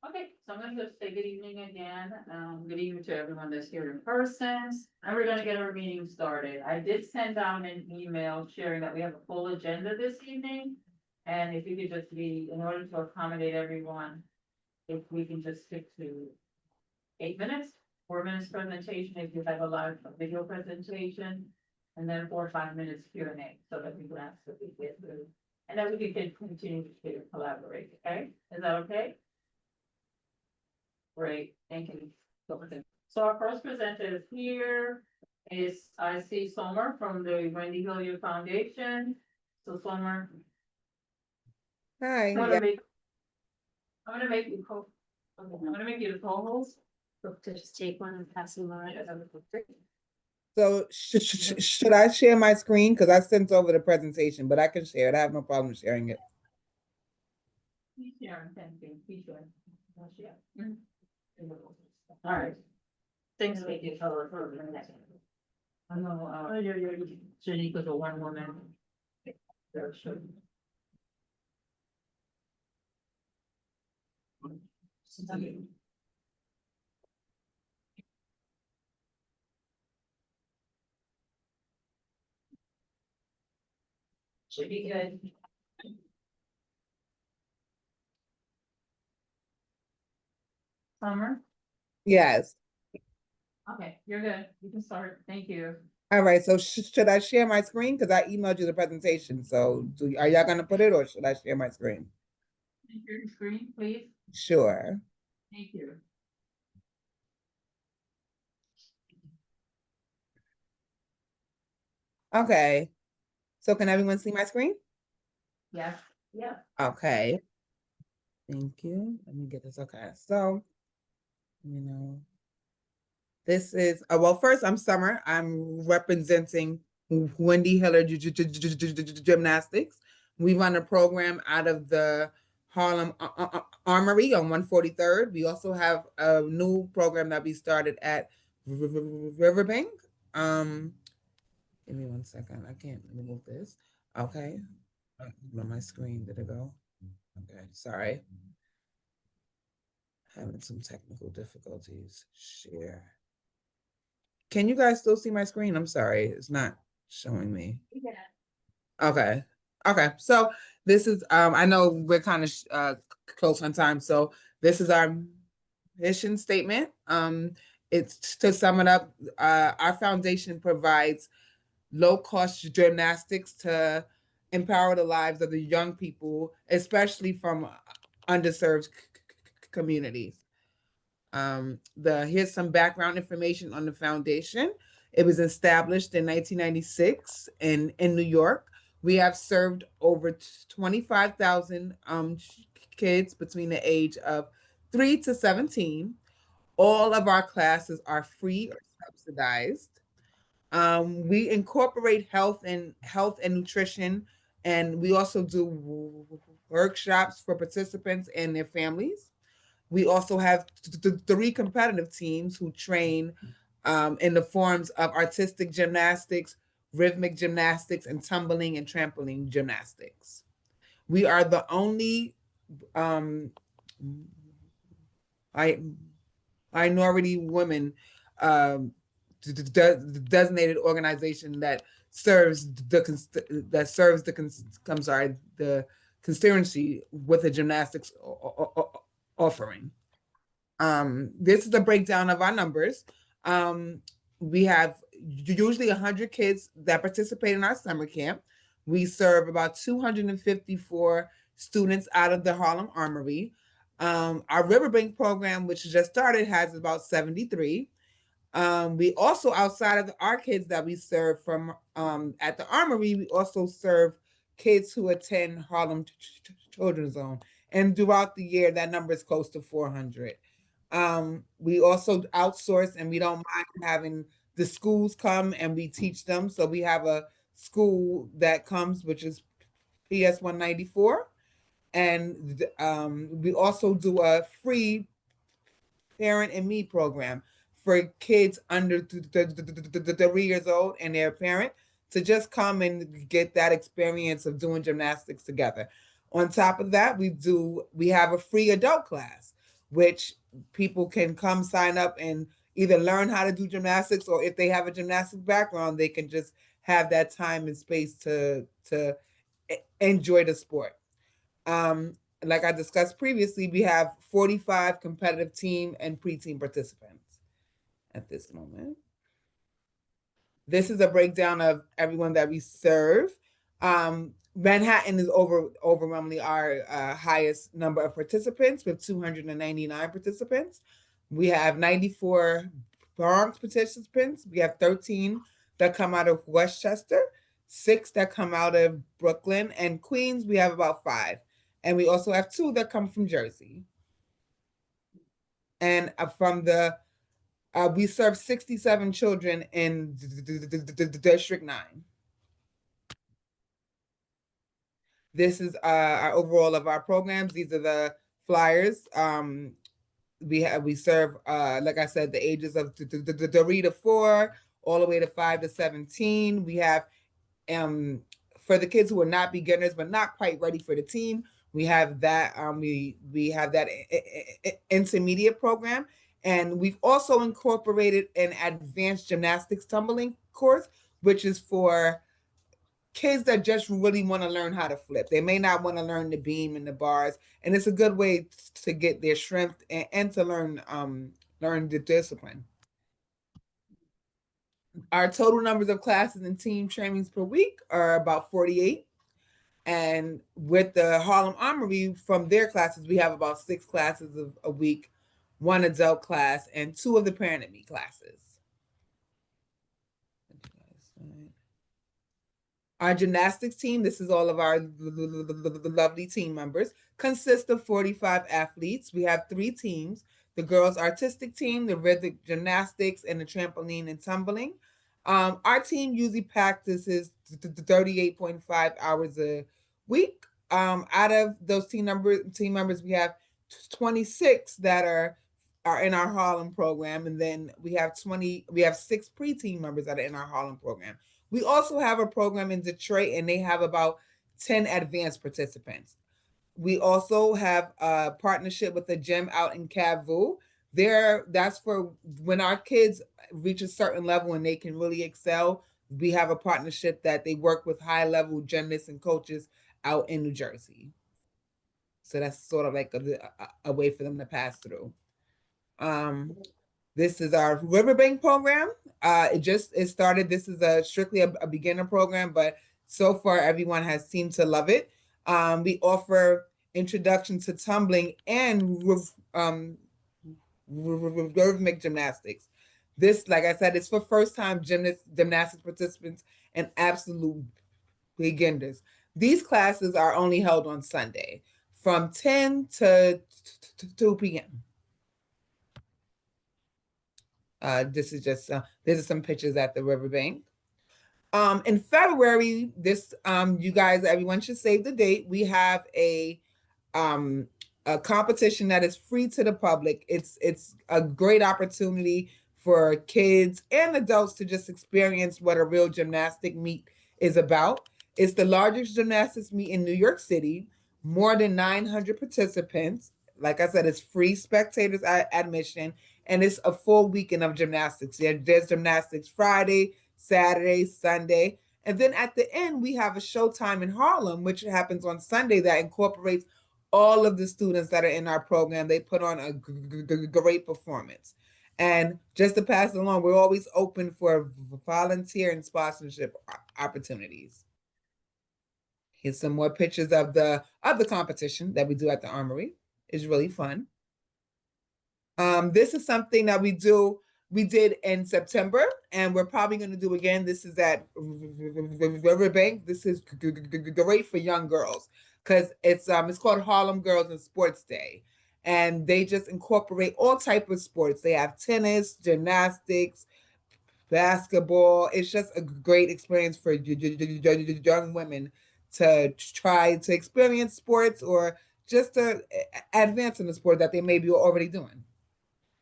Okay, so I'm gonna just say good evening again. Good evening to everyone that's here in person. And we're gonna get our meeting started. I did send out an email sharing that we have a full agenda this evening. And if you could just be, in order to accommodate everyone, if we can just stick to 8 minutes, 4 minutes presentation, if you have a live video presentation. And then 4 or 5 minutes Q&A, so that we can actually get through. And then we can continue to collaborate, okay? Is that okay? Great, thank you. So our first presenter is here is I see Sommer from the Wendy Hilliard Foundation. So Sommer, Hi, I'm gonna make, I'm gonna make you co, okay, I'm gonna make you the co-host. So to just take one and pass them around. so should I share my screen? Because I sent over the presentation, but I can share it. I have no problem sharing it. Please share, thank you, please share. Mhm. All right. Thanks. Make it color for the next. I know, Shaniqua, the one woman. There should. Should be good. Summer, Yes. okay, you're good, you can start, thank you. All right. So should I share my screen? Because I emailed you the presentation. So are y'all gonna put it or should I share my screen? Share your screen, please, Sure. thank you. Okay. So can everyone see my screen? Yes, yeah. Okay. Thank you. Let me get this. Okay. So, this is well, first I'm Summer. I'm representing Wendy Hiller Gymnastics. We run a program out of the Harlem Armory on 143rd. We also have a new program that we started at Riverbank. Give me 1 second. I can't remove this. Okay. On my screen, did it go? Okay, sorry. Having some technical difficulties. Share. Can you guys still see my screen? I'm sorry, it's not showing me. Okay. Okay. So this is I know we're kind of close on time. So this is our mission statement. It's to sum it up, our foundation provides low cost gymnastics to empower the lives of the young people, especially from underserved communities. Here's some background information on the foundation. It was established in 1996 in New York. We have served over 25,000 kids between the age of 3 to 17. All of our classes are free or subsidized. We incorporate health and nutrition, and we also do workshops for participants and their families. We also have three competitive teams who train in the forms of artistic gymnastics, rhythmic gymnastics, and tumbling and trampoline gymnastics. We are the only um, minority women designated organization that serves the constituency with a gymnastics offering. This is a breakdown of our numbers. We have usually 100 kids that participate in our summer camp. We serve about 254 students out of the Harlem Armory. Our Riverbank program, which just started, has about 73. We also, outside of our kids that we serve from at the Armory, we also serve kids who attend Harlem Children's Zone. And throughout the year, that number is close to 400. We also outsource and we don't mind having the schools come and we teach them. So we have a school that comes, which is PS 194. And we also do a free Parent and Me program for kids under 3 years old and their parent to just come and get that experience of doing gymnastics together. On top of that, we have a free adult class. which people can come sign up and either learn how to do gymnastics, or if they have a gymnastics background, they can just have that time and space to enjoy the sport. Like I discussed previously, we have 45 competitive team and pre-team participants at this moment. This is a breakdown of everyone that we serve. Manhattan is overwhelmingly our highest number of participants with 299 participants. We have 94 Bronx participants. We have 13 that come out of Westchester, 6 that come out of Brooklyn, and Queens, we have about 5. And we also have 2 that come from Jersey. And we serve 67 children in District 9. This is our overall of our programs. These are the flyers. We serve, like I said, the ages of 3 to 4, all the way to 5 to 17. We have, for the kids who are not beginners but not quite ready for the team, we have that. We have that intermediate program, and we've also incorporated an advanced gymnastics tumbling course, which is for kids that just really want to learn how to flip. They may not want to learn the beam and the bars, and it's a good way to get their strength and to learn the discipline. Our total numbers of classes and team trainings per week are about 48. And with the Harlem Armory, from their classes, we have about 6 classes a week, 1 adult class, and 2 of the parent and me classes. Our gymnastics team, this is all of our lovely team members, consists of 45 athletes. We have 3 teams: the girls' artistic team, the rhythmic gymnastics, and the trampoline and tumbling. Our team usually practices 38.5 hours a week. Out of those team members, we have 26 that are in our Harlem program, and then we have 6 pre-team members that are in our Harlem program. We also have a program in Detroit, and they have about 10 advanced participants. We also have a partnership with a gym out in Cavu. That's for when our kids reach a certain level and they can really excel. We have a partnership that they work with high-level gymnasts and coaches out in New Jersey. So that's sort of like a way for them to pass through. This is our Riverbank program. It started. This is strictly a beginner program, but so far everyone has seemed to love it. We offer introduction to tumbling and rhythmic gymnastics. This, like I said, it's for first-time gymnastics participants and absolute beginners. These classes are only held on Sunday from 10 to 2 p.m. These are some pictures at the riverbank. In February, you guys, everyone should save the date. We have a competition that is free to the public. It's a great opportunity for kids and adults to just experience what a real gymnastic meet is about. It's the largest gymnastics meet in New York City, more than 900 participants. Like I said, it's free spectators admission, and it's a full weekend of gymnastics. There's gymnastics Friday, Saturday, Sunday, and then at the end, we have a showtime in Harlem, which happens on Sunday, that incorporates all of the students that are in our program. They put on a great performance. And just to pass it along, we're always open for volunteer and sponsorship opportunities. Here's some more pictures of the competition that we do at the Armory. It's really fun. This is something that we did in September, and we're probably going to do again. This is at Riverbank. This is great for young girls because it's called Harlem Girls and Sports Day, and they just incorporate all type of sports. They have tennis, gymnastics, basketball. It's just a great experience for young women to try to experience sports or just to advance in the sport that they may be already doing.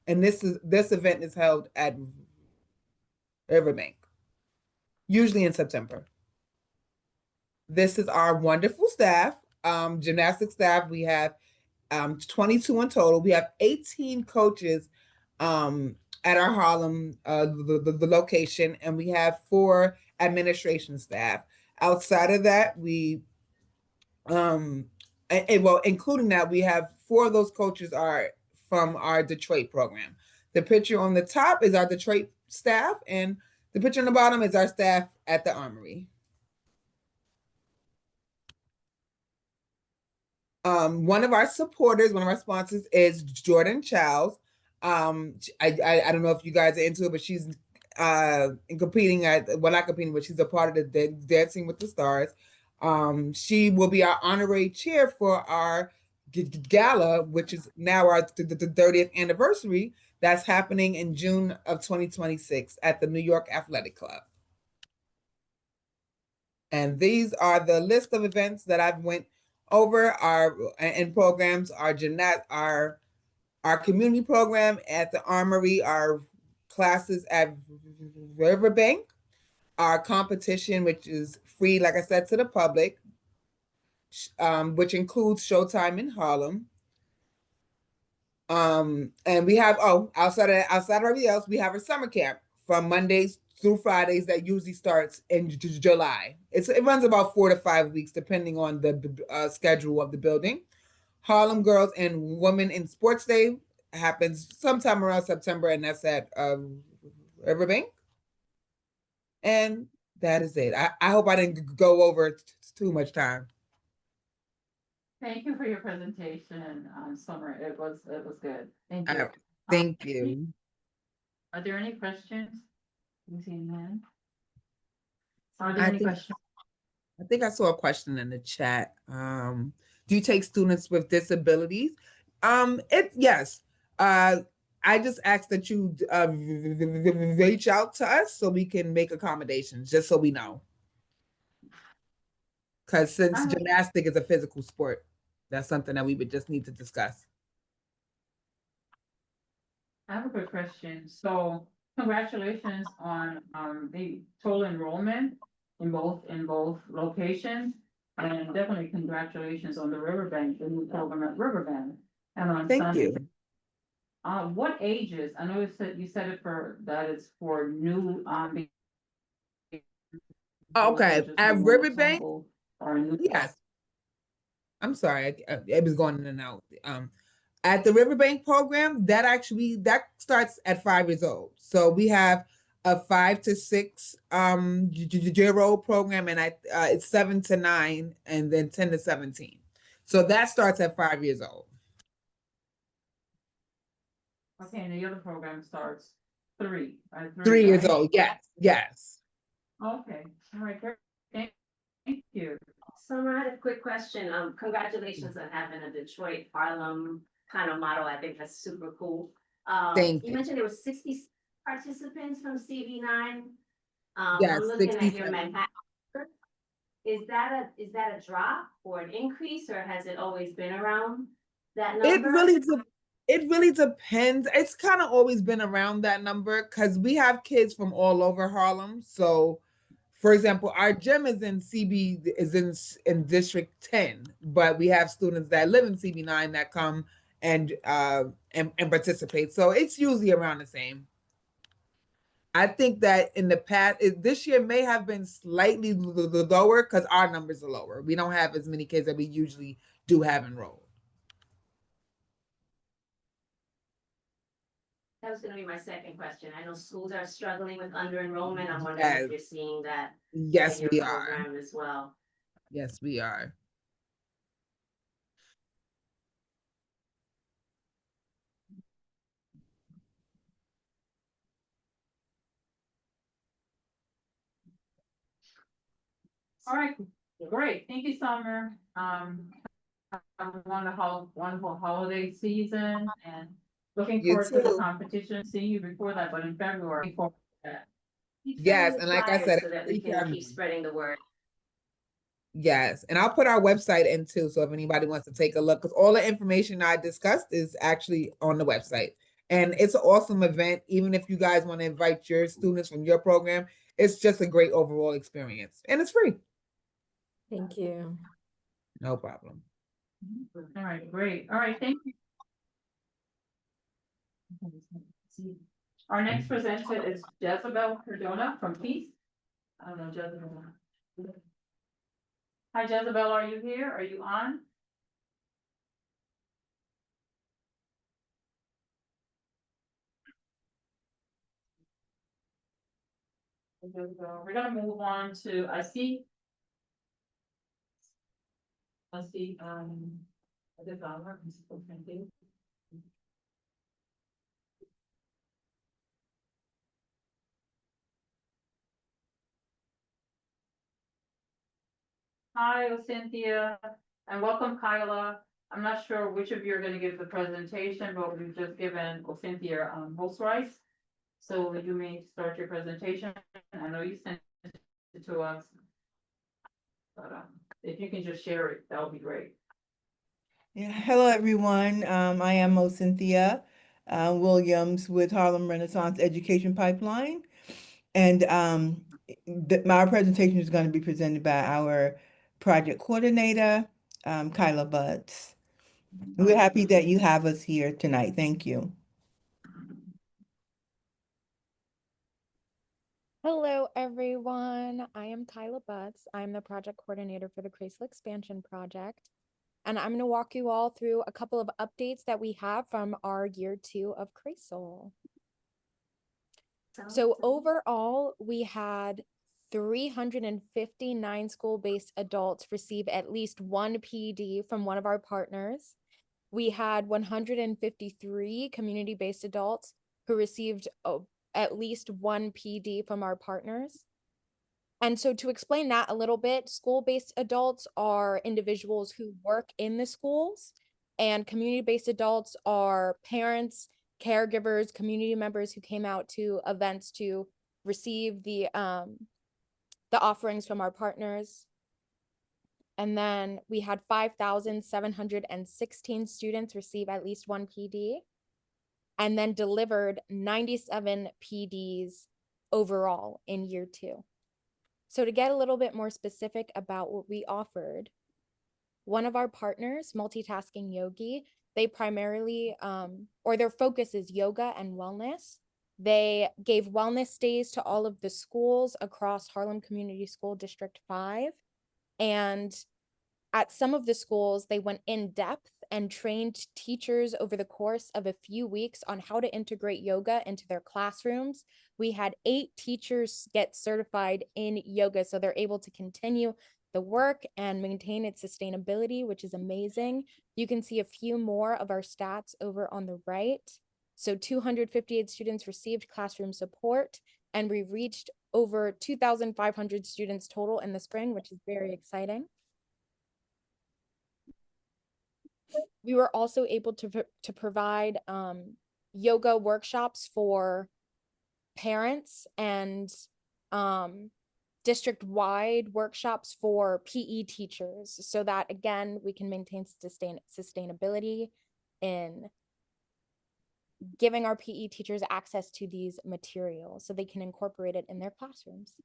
And this event is held at Riverbank, usually in September. This is our wonderful staff, gymnastics staff. We have 22 in total. We have 18 coaches at our Harlem the location, and we have 4 administration staff. Outside of that, we well, including that, we have 4 of those coaches are from our Detroit program. The picture on the top is our Detroit staff, and the picture on the bottom is our staff at the Armory. One of our supporters, one of our sponsors is Jordan Childs. I don't know if you guys are into it, but she's competing at, well, not competing, but she's a part of the Dancing with the Stars. She will be our honorary chair for our gala, which is now our the 30th anniversary. That's happening in June of 2026 at the New York Athletic Club. And these are the list of events that I've went over our and programs, our community program at the Armory, our classes at Riverbank, our competition, which is free, like I said, to the public, which includes Showtime in Harlem. And we have, outside of everything else, we have a summer camp from Mondays through Fridays that usually starts in July. It runs about 4 to 5 weeks, depending on the schedule of the building. Harlem Girls and Women in Sports Day happens sometime around September, and that's at Riverbank. And that is it. I hope I didn't go over too much time. Thank you for your presentation, Summer. It was good. Thank you. Thank you. Are there any questions? You see none? Are there I any think- questions? I think I saw a question in the chat. Do you take students with disabilities? Yes. I just ask that you reach out to us so we can make accommodations, just so we know. Because since gymnastic is a physical sport, that's something that we would just need to discuss. I have a quick question. So congratulations on the total enrollment in both locations. And definitely congratulations on the Riverbank, the new program at Riverbank. And on Thank Sunday. you. What ages? I know you said it that it's for new Okay, at Riverbank, or new. yes. I'm sorry, it was going in and out. At the Riverbank program, that starts at 5 years old. So we have a 5 to 6 year old program, and it's 7 to 9, and then 10 to 17. So that starts at 5 years old. Okay, and the other program starts 3, right? 3 years right? old. Yes. Okay, all right, great. Thank you. Summer, I had a quick question. Congratulations on having a Detroit Harlem kind of model. I think that's super cool. Thank You you. mentioned there were 60 participants from CB9. Yes, I'm looking at your 67. Manhattan. Is that a drop or an increase, or has it always been around that number? It really depends. It's kind of always been around that number because we have kids from all over Harlem. So, for example, our gym is in District 10, but we have students that live in CB9 that come and participate. So it's usually around the same. I think that in the past, this year may have been slightly lower because our numbers are lower. We don't have as many kids that we usually do have enrolled. That was gonna be my second question. I know schools are struggling with under enrollment. I'm wondering if you're seeing that Yes, in we your are. program as well. Yes, we are. All right, great. Thank you, Summer. Wonderful holiday season and looking You forward to the too. competition. See you before that, but in February. Before that. Keep Yes, sending the and like I flyers said, so that we thank you, can keep everyone. spreading the word. Yes, and I'll put our website in too, so if anybody wants to take a look, because all the information I discussed is actually on the website. And it's an awesome event. Even if you guys want to invite your students from your program, it's just a great overall experience. And it's free. Thank you. No problem. All right, great. All right, thank you. Our next presenter is Jezebel Cardona from Peace. I don't know, Jezebel. Hi, Jezebel, are you here? Are you on? We're gonna move on to, I see. I see, I did not work, I'm supposed to do. Hi, Cynthia, and welcome Kyla. I'm not sure which of you are gonna give the presentation, but we've just given Cynthia, host rights. So you may start your presentation. I know you sent it to us. But, if you can just share it, that would be great. Yeah, hello everyone. I am Mo Cynthia Williams with Harlem Renaissance Education Pipeline. And my presentation is going to be presented by our project coordinator, Kyla Butts. We're happy that you have us here tonight. Thank you. Hello, everyone. I am Kyla Butts. I'm the project coordinator for the Chrysler Expansion Project. And I'm going to walk you all through a couple of updates that we have from our year 2 of Chrysler. So overall, we had 359 school-based adults receive at least one PED from one of our partners. We had 153 community-based adults who received at least one PD from our partners. And so to explain that a little bit, school-based adults are individuals who work in the schools, and community-based adults are parents, caregivers, community members who came out to events to receive the offerings from our partners. And then we had 5,716 students receive at least one PD, and then delivered 97 PDs overall in year 2. So to get a little bit more specific about what we offered, one of our partners, Multitasking Yogi, they primarily, or their focus is yoga and wellness. They gave wellness days to all of the schools across Harlem Community School District 5. And at some of the schools, they went in depth and trained teachers over the course of a few weeks on how to integrate yoga into their classrooms. We had 8 teachers get certified in yoga, so they're able to continue the work and maintain its sustainability, which is amazing. You can see a few more of our stats over on the right. So 258 students received classroom support, and we reached over 2,500 students total in the spring, which is very exciting. We were also able to provide yoga workshops for parents and district-wide workshops for PE teachers, so that again we can maintain sustainability in giving our PE teachers access to these materials so they can incorporate it in their classrooms.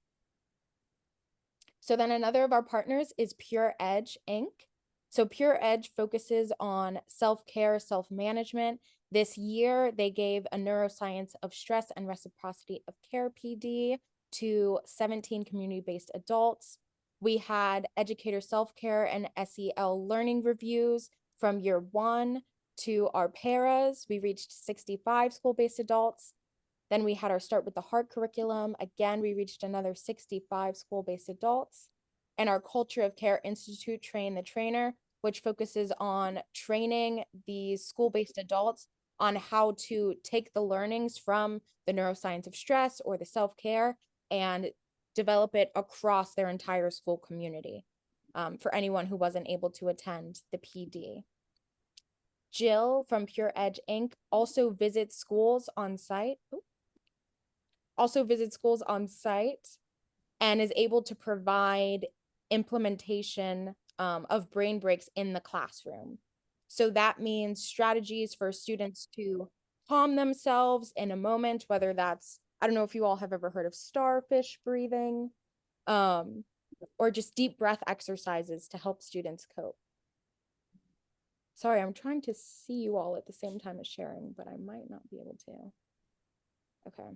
So then another of our partners is Pure Edge Inc. So Pure Edge focuses on self-care, self-management. This year, they gave a neuroscience of stress and reciprocity of care PD to 17 community-based adults. We had educator self-care and SEL learning reviews from year 1 to our paras. We reached 65 school-based adults. Then we had our Start with the Heart curriculum. Again, we reached another 65 school-based adults. And our Culture of Care Institute Train the Trainer, which focuses on training these school-based adults on how to take the learnings from the neuroscience of stress or the self-care and develop it across their entire school community for anyone who wasn't able to attend the PD. Jill from Pure Edge Inc. also visits schools on site. And is able to provide implementation of brain breaks in the classroom. So that means strategies for students to calm themselves in a moment, whether that's, I don't know if you all have ever heard of starfish breathing, or just deep breath exercises to help students cope. Sorry, I'm trying to see you all at the same time as sharing, but I might not be able to. Okay.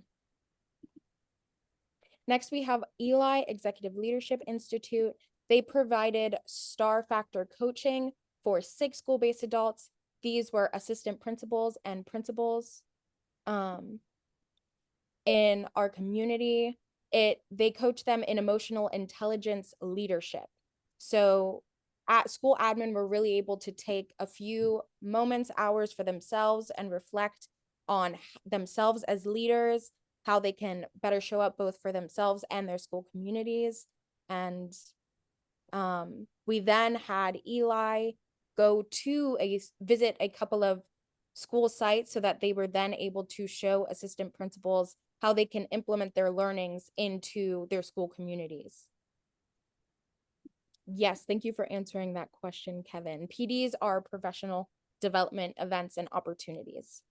Next, we have Eli Executive Leadership Institute. They provided Star Factor coaching for 6 school-based adults. These were assistant principals and principals in our community. They coach them in emotional intelligence leadership. So at school admin, we're really able to take a few moments, hours for themselves and reflect on themselves as leaders, how they can better show up both for themselves and their school communities. And we then had Eli go to visit a couple of school sites so that they were then able to show assistant principals how they can implement their learnings into their school communities. Yes, thank you for answering that question, Kevin. PDs are professional development events and opportunities.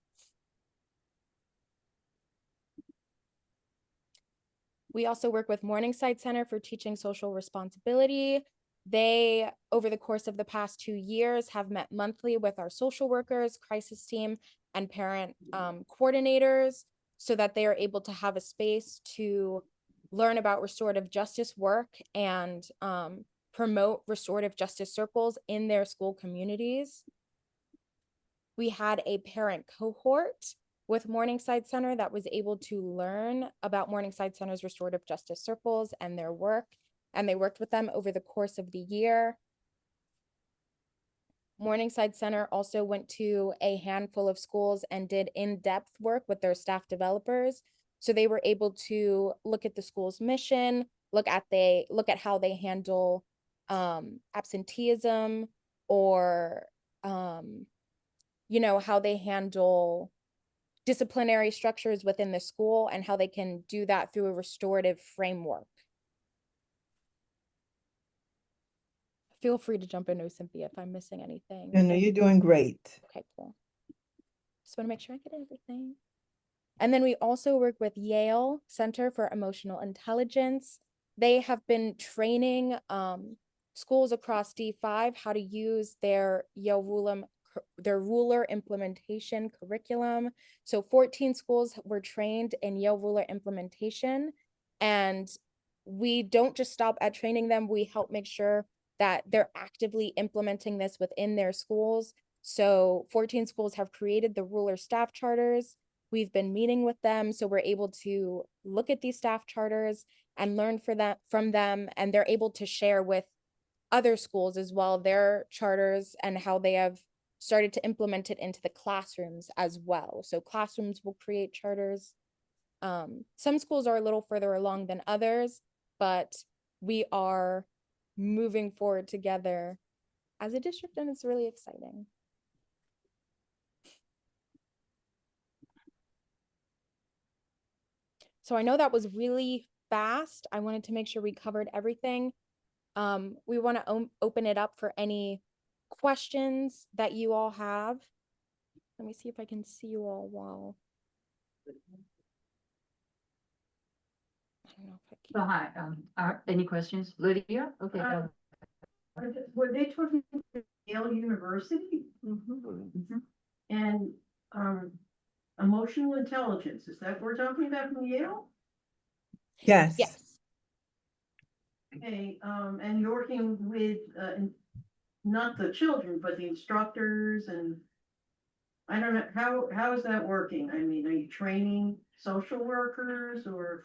We also work with Morningside Center for Teaching Social Responsibility. They, over the course of the past 2 years, have met monthly with our social workers, crisis team, and parent coordinators so that they are able to have a space to learn about restorative justice work and promote restorative justice circles in their school communities. We had a parent cohort with Morningside Center that was able to learn about Morningside Center's restorative justice circles and their work, and they worked with them over the course of the year. Morningside Center also went to a handful of schools and did in-depth work with their staff developers. So they were able to look at the school's mission, look at how they handle absenteeism, or how they handle disciplinary structures within the school and how they can do that through a restorative framework. Feel free to jump in, Cynthia, if I'm missing anything. No, you're doing great. Okay, cool. Just want to make sure I get everything. And then we also work with Yale Center for Emotional Intelligence. They have been training schools across D5 how to use their ruler implementation curriculum. So 14 schools were trained in Yale ruler implementation, and we don't just stop at training them, we help make sure that they're actively implementing this within their schools. So 14 schools have created the ruler staff charters. We've been meeting with them, so we're able to look at these staff charters and learn from them, and they're able to share with other schools as well their charters and how they have started to implement it into the classrooms as well. So classrooms will create charters. Some schools are a little further along than others, but we are moving forward together as a district, and it's really exciting. So I know that was really fast. I wanted to make sure we covered everything. We want to open it up for any questions that you all have. Let me see if I can see you all well. I don't know if I can. Hi, any questions? Lydia? Okay. Were they talking about Yale University? And emotional intelligence, is that what we're talking about from Yale? Yes. Yes. Okay, and you're working with not the children, but the instructors, and I don't know, how is that working? I mean, are you training social workers or?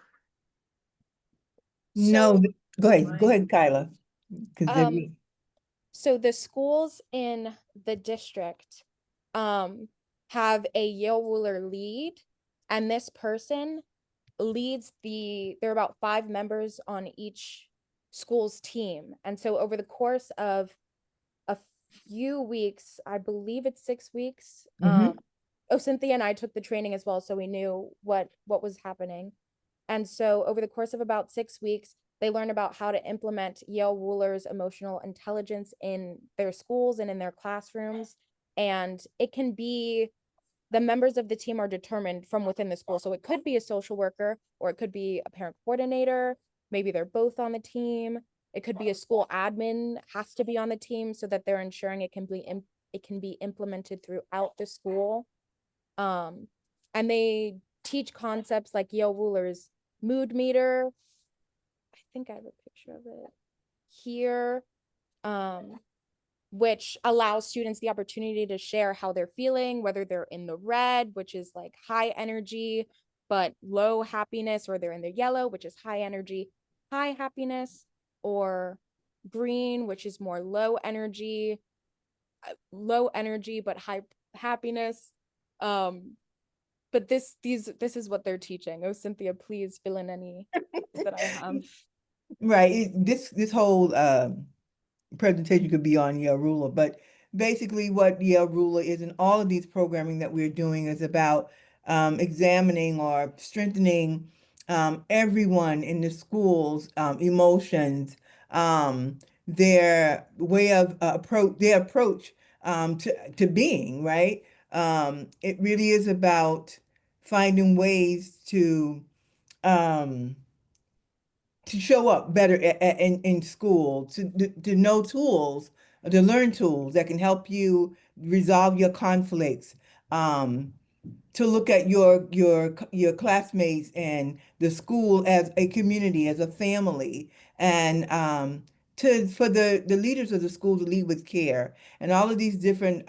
No, go ahead, Kyla. So the schools in the district have a Yale ruler lead, and this person leads there are about 5 members on each school's team. And so over the course of a few weeks, I believe it's 6 weeks. Cynthia and I took the training as well, so we knew what was happening. And so over the course of about 6 weeks, they learn about how to implement Yale Ruler's emotional intelligence in their schools and in their classrooms. And it can be, the members of the team are determined from within the school. So it could be a social worker, or it could be a parent coordinator. Maybe they're both on the team. It could be a school admin has to be on the team so that they're ensuring it can be it can be implemented throughout the school. And they teach concepts like Yale Ruler's mood meter. I think I have a picture of it here, which allows students the opportunity to share how they're feeling, whether they're in the red, which is like high energy, but low happiness, or they're in the yellow, which is high energy, high happiness, or green, which is more low energy, but high happiness. But this is what they're teaching. Oh, Cynthia, please fill in any that I have. Right. This whole presentation could be on Yale Ruler, but basically what Yale Ruler is, and all of these programming that we're doing is about examining or strengthening everyone in the schools emotions, their way of their approach to being, right? It really is about finding ways um, to show up better in school, to know tools, to learn tools that can help you resolve your conflicts, um, to look at your classmates and the school as a community, as a family, and to for the leaders of the school to lead with care. And all of these different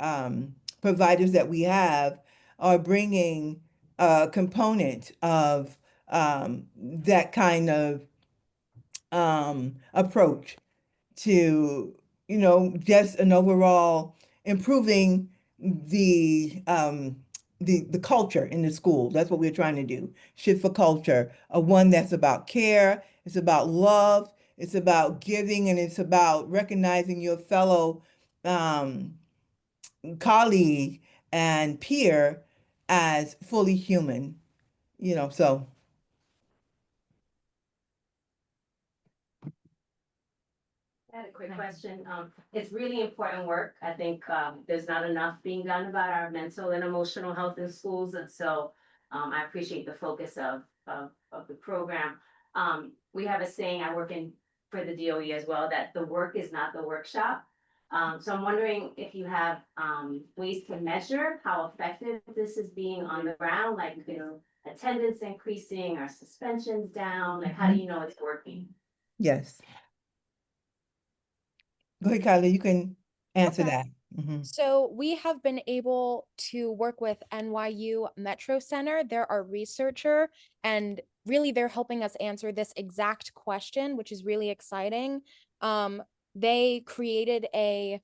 providers that we have are bringing a component of that kind of approach to, just an overall improving the culture in the school. That's what we're trying to do. Shift for culture, a one that's about care, it's about love, it's about giving, and it's about recognizing your fellow um, colleague and peer as fully human, so. I had a quick question. It's really important work. I think, there's not enough being done about our mental and emotional health in schools, and so, I appreciate the focus of the program. We have a saying, I work for the DOE as well, that the work is not the workshop. So I'm wondering if you have, ways to measure how effective this is being on the ground, like, attendance increasing or suspensions down, like, how do you know it's working? Yes. Go ahead, Kylie, you can answer Okay. that. Mhm. So we have been able to work with NYU Metro Center. They're our researcher, and really they're helping us answer this exact question, which is really exciting. They created a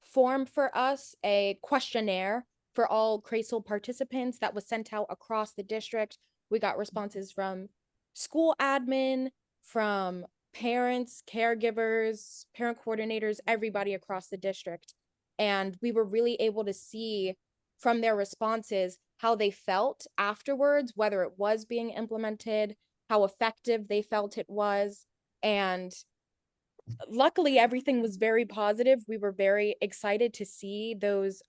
form for us, a questionnaire for all CRASL participants that was sent out across the district. We got responses from school admin, from parents, caregivers, parent coordinators, everybody across the district. And we were really able to see from their responses how they felt afterwards, whether it was being implemented, how effective they felt it was. And luckily, everything was very positive. We were very excited to see those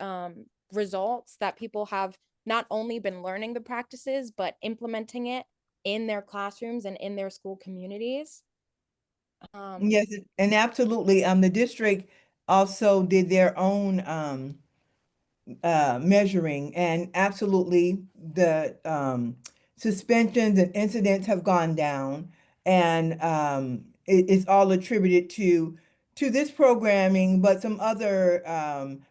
results, that people have not only been learning the practices, but implementing it in their classrooms and in their school communities. Yes, and absolutely. The district also did their own measuring, and absolutely the suspensions and incidents have gone down, and it's all attributed to this programming, but some other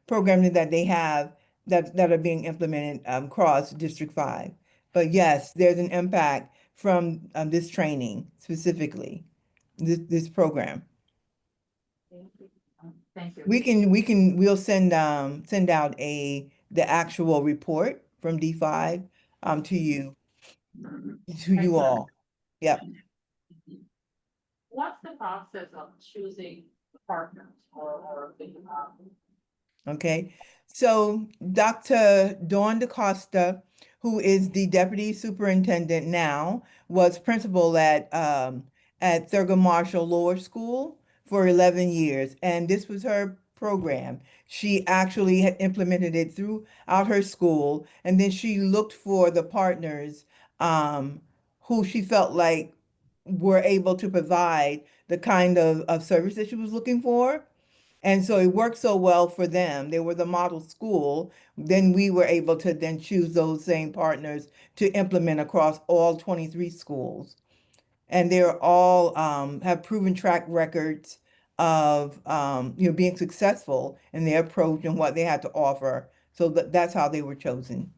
programming that they have that are being implemented across District 5. But yes, there's an impact from this training specifically, this program. Thank you. We'll send out the actual report from D5 to you all. Yep. What's the process of choosing partners or the, Okay. So Dr. Dawn DaCosta, who is the deputy superintendent now, was principal at Thurgood Marshall Lower School for 11 years, and this was her program. She actually had implemented it throughout her school, and then she looked for the partners who she felt like were able to provide the kind of service that she was looking for. And so it worked so well for them. They were the model school. Then we were able to then choose those same partners to implement across all 23 schools. And they're all have proven track records of being successful in their approach and what they had to offer. So that's how they were chosen.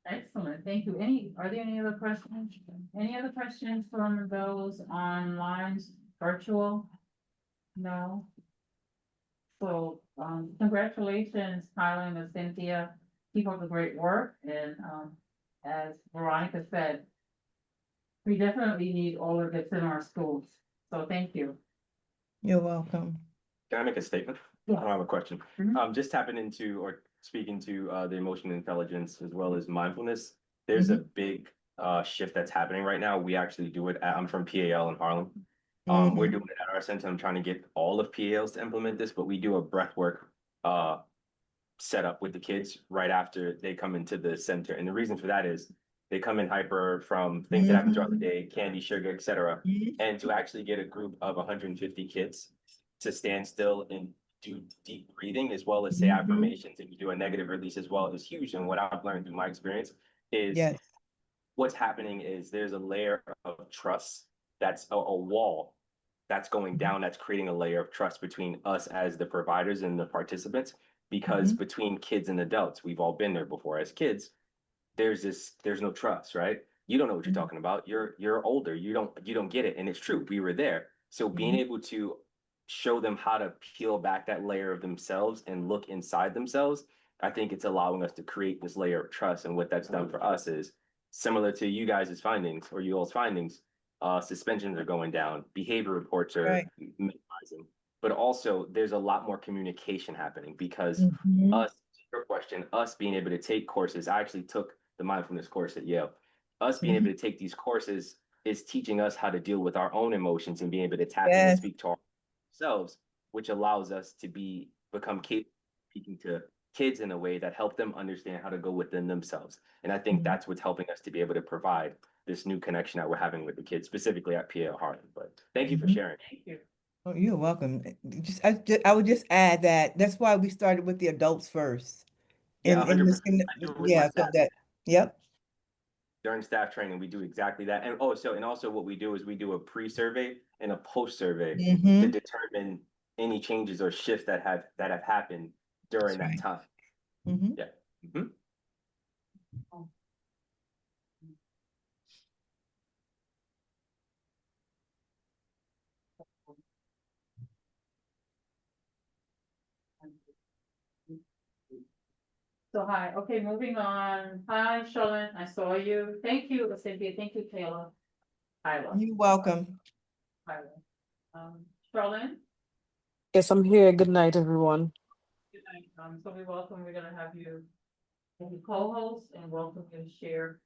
Excellent, thank you. Are there any other questions? Any other questions from those online, virtual? No? So, congratulations, Tyler and Cynthia. Keep up the great work, and, as Veronica said, we definitely need all of this in our schools, so thank you. You're welcome. Can I make a statement? Yeah. I don't have a question. Mhm. Just tapping into or speaking to the emotional intelligence as well as mindfulness. There's a big shift that's happening right now. We actually do it I'm from PAL in Harlem. We're doing it at our center. I'm trying to get all of PALs to implement this, but we do a breathwork setup with the kids right after they come into the center. And the reason for that is they come in hyper from things that happen throughout the day, candy, sugar, etc. And to actually get a group of 150 kids to stand still and do deep breathing as well as say affirmations and you do a negative release as well is huge. And what I've learned through my experience is Yes. what's happening is there's a layer of trust that's a wall that's going down, that's creating a layer of trust between us as the providers and the participants. Because between kids and adults, we've all been there before. As kids, there's no trust, right? You don't know what you're talking about. You're older. You don't get it. And it's true. We were there. So being able to show them how to peel back that layer of themselves and look inside themselves, I think it's allowing us to create this layer of trust. And what that's done for us is similar to you guys' findings or you all's findings. Suspensions are going down, behavior reports are Right. minimizing, but also there's a lot more communication happening because us, your question, us being able to take courses. I actually took the mindfulness course at Yale. Us being able to take these courses is teaching us how to deal with our own emotions and being able to tap in and Yes. speak to ourselves, which allows us to become capable of speaking to kids in a way that help them understand how to go within themselves. And I think that's what's helping us to be able to provide this new connection that we're having with the kids, specifically at PA Harlan. But thank you for sharing. Thank you. Oh, you're welcome. I would just add that that's why we started with the adults first. Yeah, In this, 100%. I do it with my yeah, so staff. that, yep. During staff training, we do exactly that. And also what we do is we do a pre-survey and a post-survey to determine any changes or shifts that have happened during That's that time. Mhm. Yeah. Mhm. So hi, okay, moving on. Hi, Charlotte, I saw you. Thank you, Cynthia. Thank you, Taylor. Tyler. You're welcome. Tyler. Charlotte, Yes, I'm here. Good night, everyone. good night. So we're gonna have you as a co-host and welcome you to share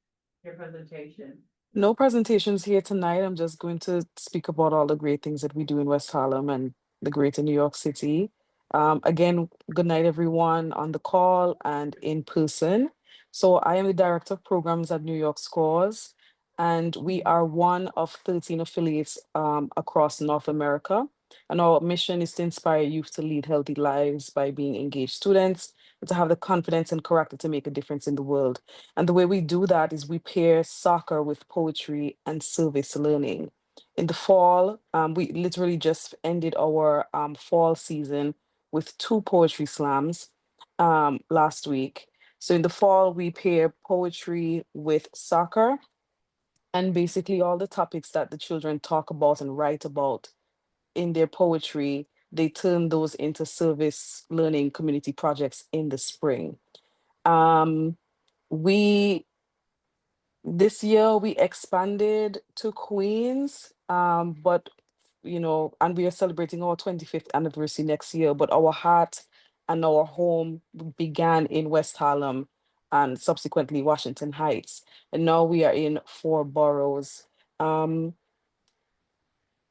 your presentation. No presentations here tonight. I'm just going to speak about all the great things that we do in West Harlem and the greater New York City. Again, good night, everyone on the call and in person. So I am the Director of Programs at New York Scores, and we are one of 13 affiliates across North America. And our mission is to inspire youth to lead healthy lives by being engaged students and to have the confidence and character to make a difference in the world. And the way we do that is we pair soccer with poetry and service learning. In the fall, we literally just ended our fall season with 2 poetry slams last week. So in the fall, we pair poetry with soccer, and basically all the topics that the children talk about and write about in their poetry, they turn those into service learning community projects in the spring. Um, we This year we expanded to Queens, but and we are celebrating our 25th anniversary next year. But our heart and our home began in West Harlem and subsequently Washington Heights, and now we are in 4 boroughs. Um,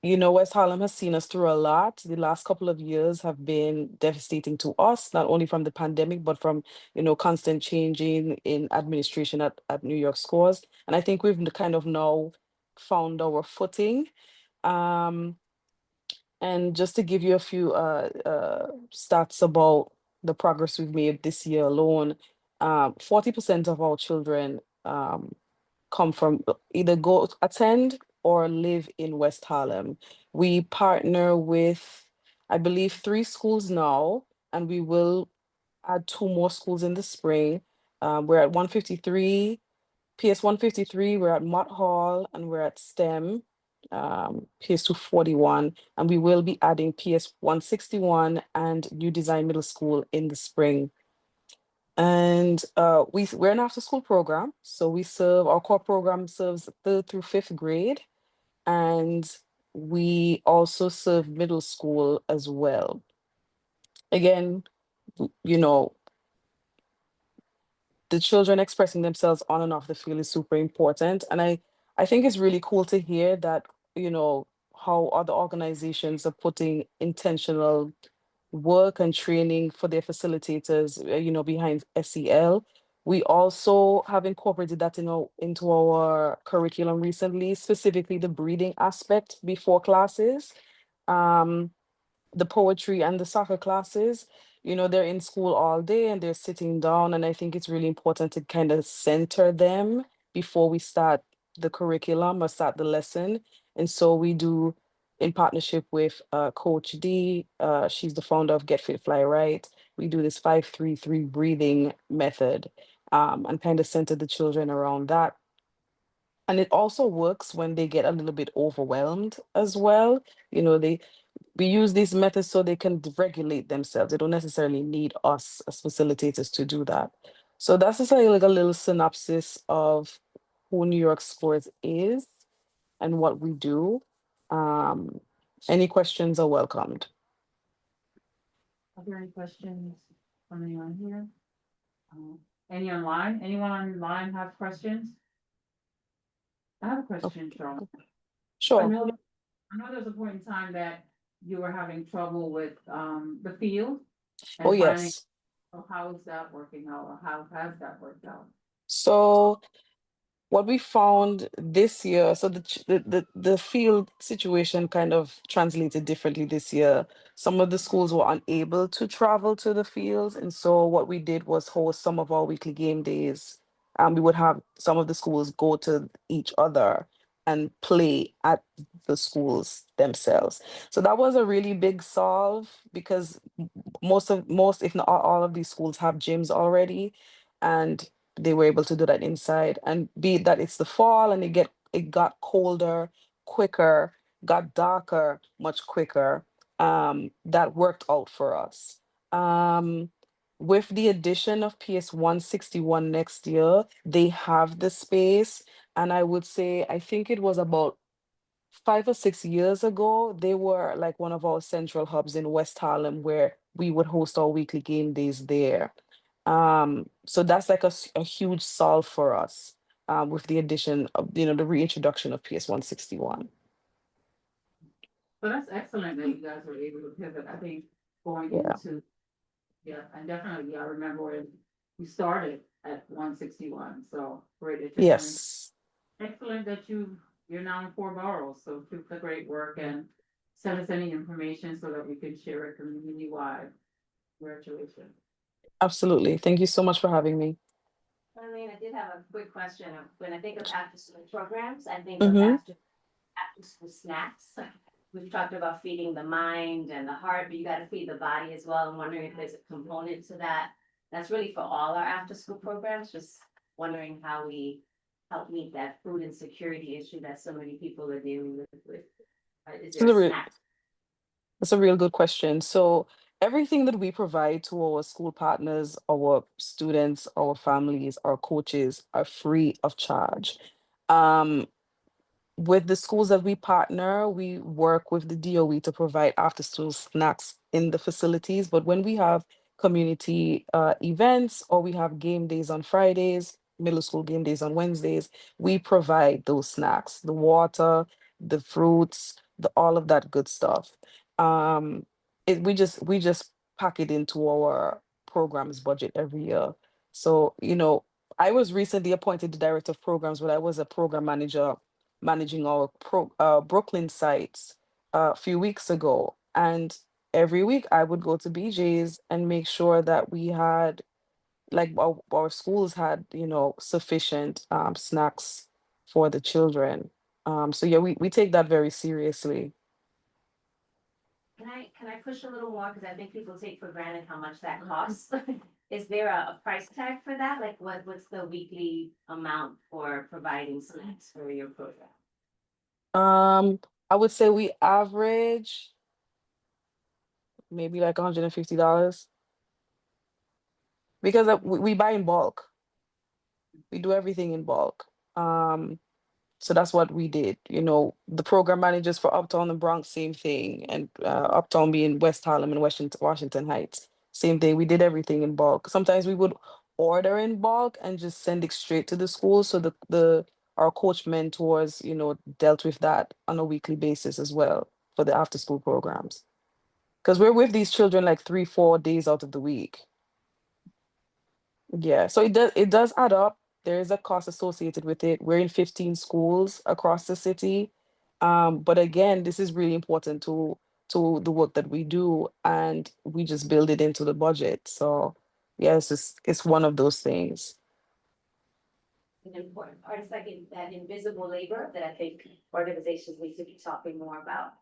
West Harlem has seen us through a lot. The last couple of years have been devastating to us, not only from the pandemic, but from, constant changing in administration at New York Scores. And I think we've kind of now found our footing. Um, And just to give you a few stats about the progress we've made this year alone, 40% of our children come from either go attend or live in West Harlem. We partner with, I believe, 3 schools now, and we will add 2 more schools in the spring. We're at 153, PS 153, we're at Mott Hall, and we're at STEM, PS 241, and we will be adding PS 161 and New Design Middle School in the spring. And we're an after school program. So our core program serves 3rd through 5th grade. And we also serve middle school as well. Again, you know, the children expressing themselves on and off the field is super important. And I think it's really cool to hear that, how other organizations are putting intentional work and training for their facilitators, behind SEL. We also have incorporated that into our curriculum recently, specifically the breathing aspect before classes. Um, the poetry and the soccer classes, they're in school all day and they're sitting down. And I think it's really important to kind of center them before we start the curriculum or start the lesson. And so we do in partnership with Coach D. She's the founder of Get Fit Fly Right. We do this 5-3-3 breathing method, and kind of center the children around that. And it also works when they get a little bit overwhelmed as well. We use these methods so they can regulate themselves. They don't necessarily need us as facilitators to do that. So that's just like a little synopsis of who New York Scores is and what we do. Any questions are welcomed. Are there any questions from anyone here? Any online? Anyone online have questions? I have a question, Charlotte. I Sure. know there was a point in time that you were having trouble with the field. Oh, and finding- yes. So how is that working out? Or how has that worked out? So what we found this year, so the field situation kind of translated differently this year. Some of the schools were unable to travel to the fields, and so what we did was host some of our weekly game days. We would have some of the schools go to each other and play at the schools themselves. So that was a really big solve because most, if not all of these schools have gyms already, and they were able to do that inside. And be it that it's the fall and it got colder quicker, got darker much quicker, that worked out for us. With the addition of PS 161 next year, they have the space. And I would say, I think it was about 5 or 6 years ago, they were like one of our central hubs in West Harlem where we would host our weekly game days there. So that's like a huge solve for us, with the addition of, the reintroduction of PS 161. So that's excellent that you guys were able to pivot. I think going Yeah. into, and definitely, I remember when you started at 161, so great. That you're doing- Yes, Excellent that you're now in 4 boroughs, so keep the great work and send us any information so that we can share it community-wide. Congratulations. absolutely. Thank you so much for having me. I did have a quick question. When I think of after school programs, I think Mhm. of after school snacks. We've talked about feeding the mind and the heart, but you gotta feed the body as well. I'm wondering if there's a component to that. That's really for all our after school programs, just wondering how we help meet that food insecurity issue that so many people are dealing with. Is This there is a a real, snack? that's a real good question. So everything that we provide to our school partners, our students, our families, our coaches are free of charge. Um, with the schools that we partner, we work with the DOE to provide after school snacks in the facilities. But when we have community events or we have game days on Fridays, middle school game days on Wednesdays, we provide those snacks, the water, the fruits, all of that good stuff. Um, we just pack it into our programs budget every year. So, I was recently appointed the director of programs, but I was a program manager managing our Brooklyn sites. a few weeks ago. And every week I would go to BJ's and make sure that we had, like, our schools had, sufficient snacks for the children. So yeah, we take that very seriously. Can I push a little more? Because I think people take for granted how much that costs. Is there a price tag for that? Like what's the weekly amount for providing snacks for your program? I would say we average maybe like $150 because we buy in bulk. We do everything in bulk. So that's what we did. The program managers for Uptown and Bronx, same thing. And Uptown being West Harlem and Washington Heights, same thing. We did everything in bulk. Sometimes we would order in bulk and just send it straight to the school. So our coach mentors, dealt with that on a weekly basis as well for the after school programs. Because we're with these children like 3-4 days out of the week. Yeah, so it does add up. There is a cost associated with it. We're in 15 schools across the city. But again, this is really important to the work that we do, and we just build it into the budget. So yeah, it's one of those things. An important part is like that invisible labor that I think organizations need to be talking more about.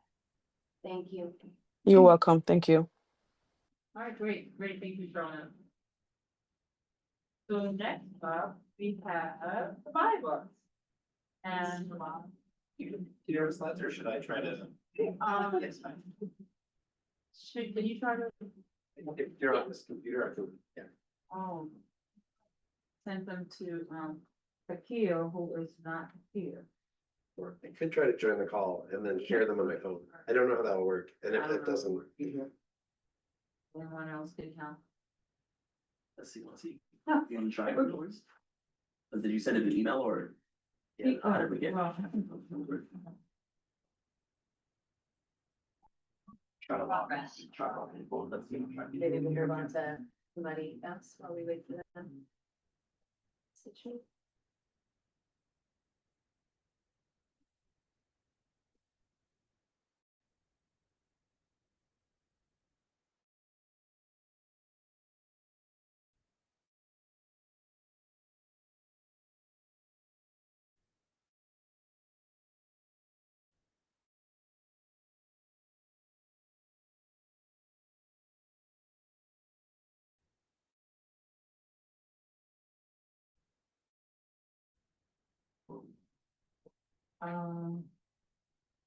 Thank you. You're welcome. Thank you. All right, great, thank you, Shawna. So next up, we have the Bible. And, Your slides, or should I try to? yes, fine. Can you try to, If you're on this computer, I can, yeah. send them to, Akil, who is not here? Or I could try to join the call and then share them on my phone. I don't know how that will work, and if it doesn't. Anyone else can help? Let's see. You want to try it? Did you send it an email or? Yeah, how did we get? Try to log in. Let's see. Maybe we move on to somebody else while we wait for them. Situation.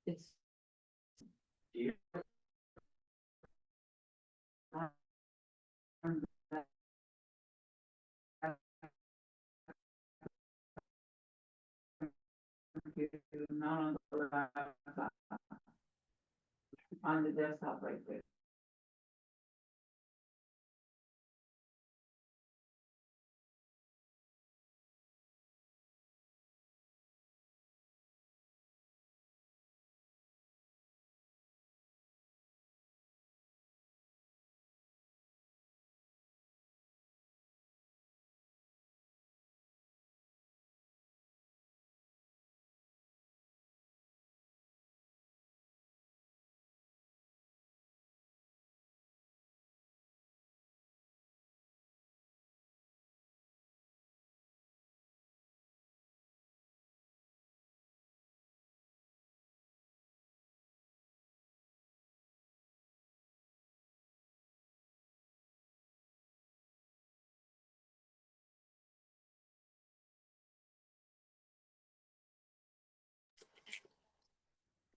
It's. Not on the laptop. On the desktop right there.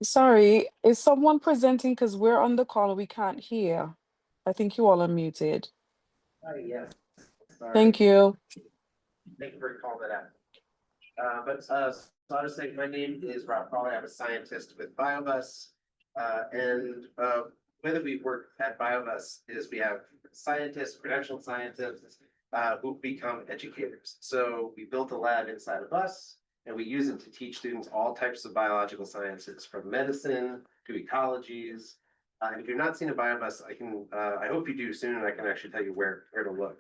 Sorry, is someone presenting? Because we're on the call, we can't hear. I think you all are muted. Yes. Sorry. Thank you. Thank you for calling that out. So I'll just say, my name is Rob Crawley. I'm a scientist with BioBus. The way that we work at BioBus is we have scientists, credentialed scientists, who become educators. So we built a lab inside a bus, and we use it to teach students all types of biological sciences, from medicine to ecologies. And if you've not seen a BioBus, I hope you do soon, and I can actually tell you where to look.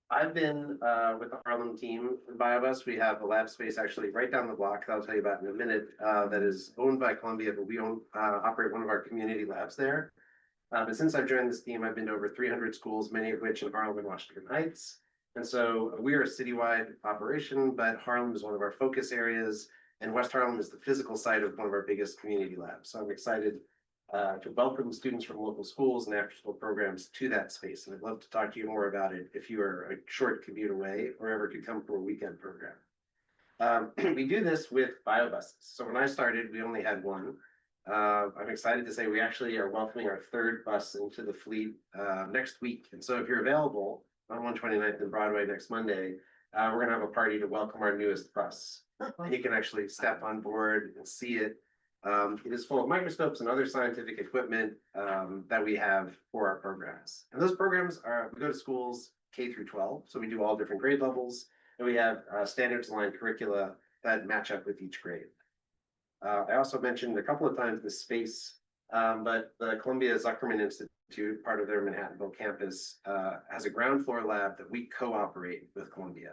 I've been with the Harlem team in BioBus. We have a lab space actually right down the block that I'll tell you about in a minute that is owned by Columbia, but we operate one of our community labs there. But since I've joined this team, I've been to over 300 schools, many of which in Harlem and Washington Heights. And so we are a citywide operation, but Harlem is one of our focus areas, and West Harlem is the physical site of one of our biggest community labs. So I'm excited to welcome students from local schools and after-school programs to that space. And I'd love to talk to you more about it if you are a short commute away or ever could come for a weekend program. We do this with biobuses. So when I started, we only had one. I'm excited to say we actually are welcoming our third bus into the fleet next week. And so if you're available on 129th and Broadway next Monday, we're going to have a party to welcome our newest bus. And you can actually step on board and see it. It is full of microscopes and other scientific equipment that we have for our programs. And those programs are, we go to schools K through 12. So we do all different grade levels, and we have standards aligned curricula that match up with each grade. I also mentioned a couple of times the space, but the Columbia Zuckerman Institute, part of their Manhattanville campus, has a ground floor lab that we co-operate with Columbia.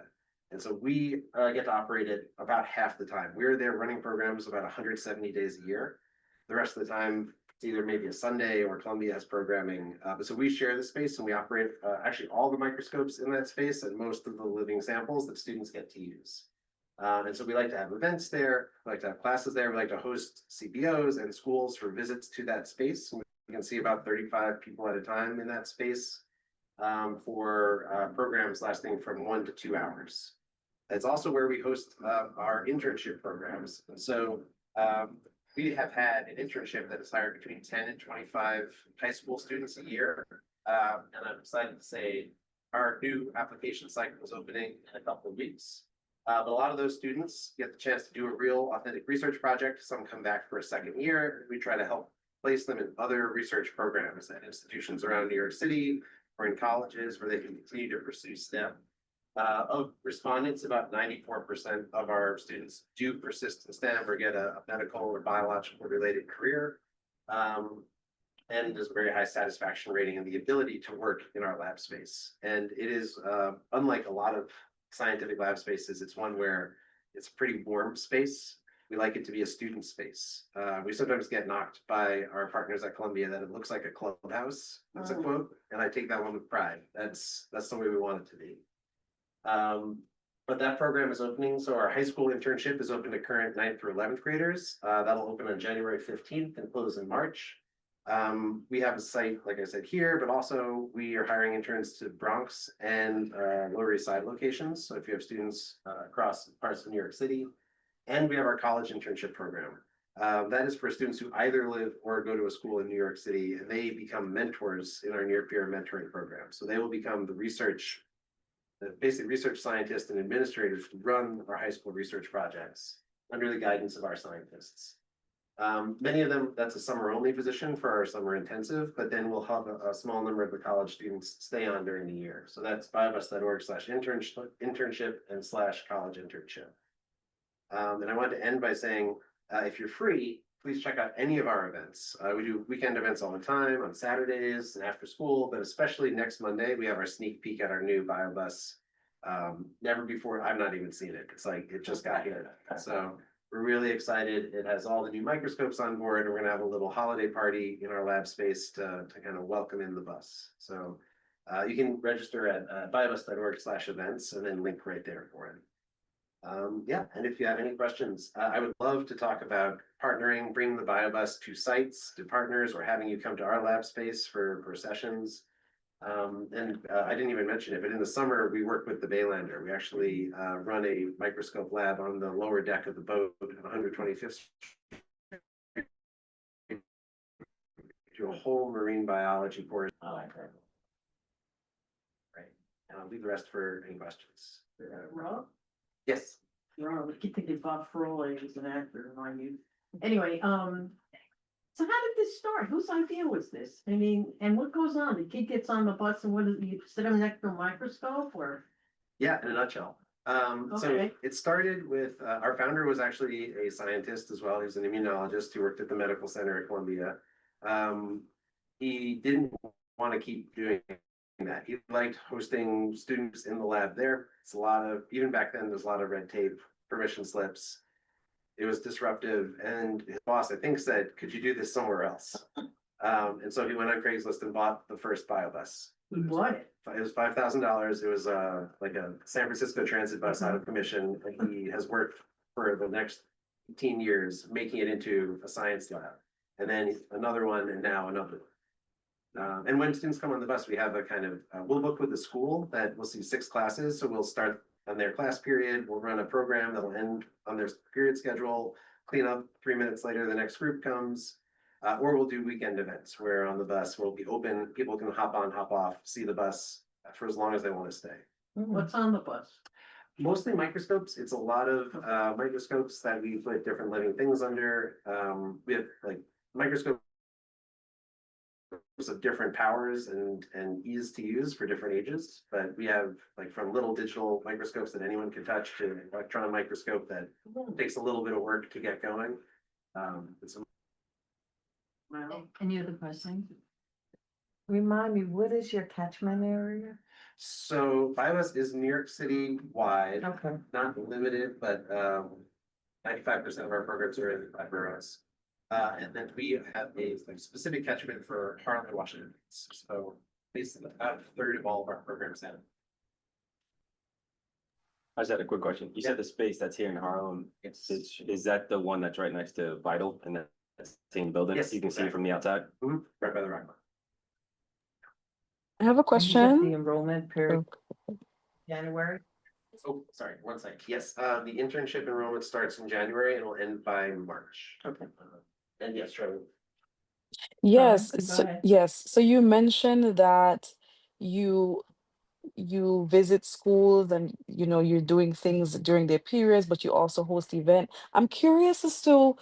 And so we get to operate it about half the time. We're there running programs about 170 days a year. The rest of the time, it's either maybe a Sunday or Columbia has programming. But so we share the space and we operate actually all the microscopes in that space and most of the living samples that students get to use. And so we like to have events there, we like to have classes there, we like to host CBOs and schools for visits to that space. And we can see about 35 people at a time in that space for programs lasting from 1 to 2 hours. It's also where we host our internship programs. And so we have had an internship that has hired between 10 and 25 high school students a year. And I'm excited to say our new application cycle is opening in a couple of weeks. But a lot of those students get the chance to do a real authentic research project. Some come back for a second year. We try to help place them in other research programs at institutions around New York City or in colleges where they can continue to pursue STEM. Of respondents, about 94% of our students do persist in STEM or get a medical or biological related career. And there's a very high satisfaction rating and the ability to work in our lab space. And it is, unlike a lot of scientific lab spaces, it's one where it's a pretty warm space. We like it to be a student space. We sometimes get knocked by our partners at Columbia that it looks like a clubhouse. That's a quote, and I take that one with pride. That's the way we want it to be. But that program is opening. So our high school internship is open to current 9th through 11th graders. That'll open on January 15th and close in March. We have a site, like I said, here, but also we are hiring interns to Bronx and Lower East Side locations. So if you have students across parts of New York City, and we have our college internship program. That is for students who either live or go to a school in New York City, and they become mentors in our near peer mentoring program. So they will become the basic research scientists and administrators who run our high school research projects under the guidance of our scientists. Many of them, that's a summer only position for our summer intensive, but then we'll have a small number of the college students stay on during the year. So that's biobus.org/internship and /college internship. And I want to end by saying, if you're free, please check out any of our events. We do weekend events all the time on Saturdays and after school, but especially next Monday, we have our sneak peek at our new BioBus. Never before, I've not even seen it. It's like, it just got here. So we're really excited. It has all the new microscopes on board, and we're gonna have a little holiday party in our lab space to kind of welcome in the bus. So you can register at biobus.org/events and then link right there for it. Yeah, and if you have any questions, I would love to talk about partnering, bringing the BioBus to sites, to partners, or having you come to our lab space for sessions. I didn't even mention it, but in the summer, we work with the Baylander. We actually run a microscope lab on the lower deck of the boat at 125th Street. Do a whole marine biology course. Right, and I'll leave the rest for any questions. Rob? Yes. Rob, I keep thinking Bob Frawley was an actor in my youth. Anyway, so how did this start? Whose idea was this? I mean, and what goes on? The kid gets on the bus and what is you sit him next to a microscope or? Yeah, in a nutshell. So Okay. it started with our founder was actually a scientist as well. He was an immunologist who worked at the medical center at Columbia. He didn't want to keep doing that. He liked hosting students in the lab there. It's a lot of, even back then, there's a lot of red tape, permission slips. It was disruptive, and his boss, I think, said, could you do this somewhere else? And so he went on Craigslist and bought the first BioBus. He bought it. It was $5,000. It was like a San Francisco transit bus out of commission, and he has worked for the next 18 years making it into a science lab. And then another one, and now another one. And when students come on the bus, we have a kind of, we'll book with the school that we'll see 6 classes. So we'll start on their class period. We'll run a program that'll end on their period schedule, clean up 3 minutes later, the next group comes. Or we'll do weekend events where on the bus will be open, people can hop on, hop off, see the bus for as long as they want to stay. What's on the bus? Mostly microscopes. It's a lot of microscopes that we put different living things under. We have like microscopes of different powers and ease to use for different ages. But we have like from little digital microscopes that anyone can touch to an electron microscope that takes a little bit of work to get going. It's Well, Any other questions? Remind me, what is your catchment area? So BioBus is New York City wide, Okay. not limited, but 95% of our programs are in the 5 boroughs. And then we have a like, specific catchment for Harlem and Washington. So basically about a third of all of our programs have. I just had a quick question. You said the space that's here in Harlem, is that the one that's right next to Vital in that same building? Yes, You can see it from the outside? Right by the rock. I have a The question. enrollment period, January? Oh, sorry, one sec. Yes, the internship enrollment starts in January and will end by March. Okay. And yes, Trevor. Yes, Go so, ahead. yes. So you mentioned that you visit schools and you're doing things during their periods, but you also host event. I'm curious as to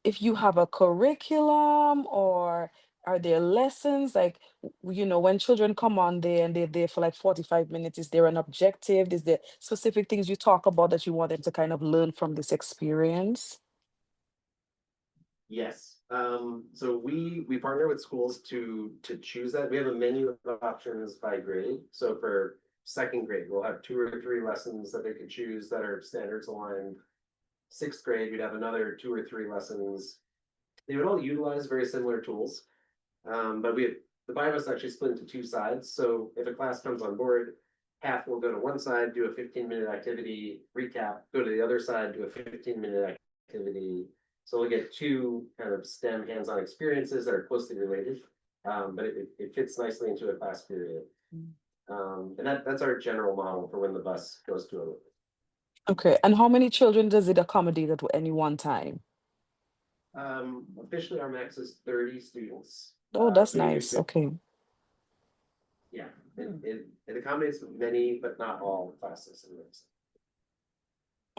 if you have a curriculum or are there lessons like when children come on there and they're there for like 45 minutes, is there an objective? Is there specific things you talk about that you want them to kind of learn from this experience? Yes, so we partner with schools to choose that. We have a menu of options by grade. So for 2nd grade, we'll have 2 or 3 lessons that they could choose that are standards aligned. 6th grade, we'd have another 2 or 3 lessons. They would all utilize very similar tools. But the BioBus actually split into 2 sides. So if a class comes on board, half will go to one side, do a 15-minute activity, recap, go to the other side, do a 15-minute activity. So we'll get 2 kind of STEM hands-on experiences that are closely related, but it fits nicely into a class period. And that's our general model for when the bus goes to a. Okay, and how many children does it accommodate at any one time? Officially, our max is 30 students. Oh, that's We do nice. Okay. Yeah, it accommodates many, but not all classes in this.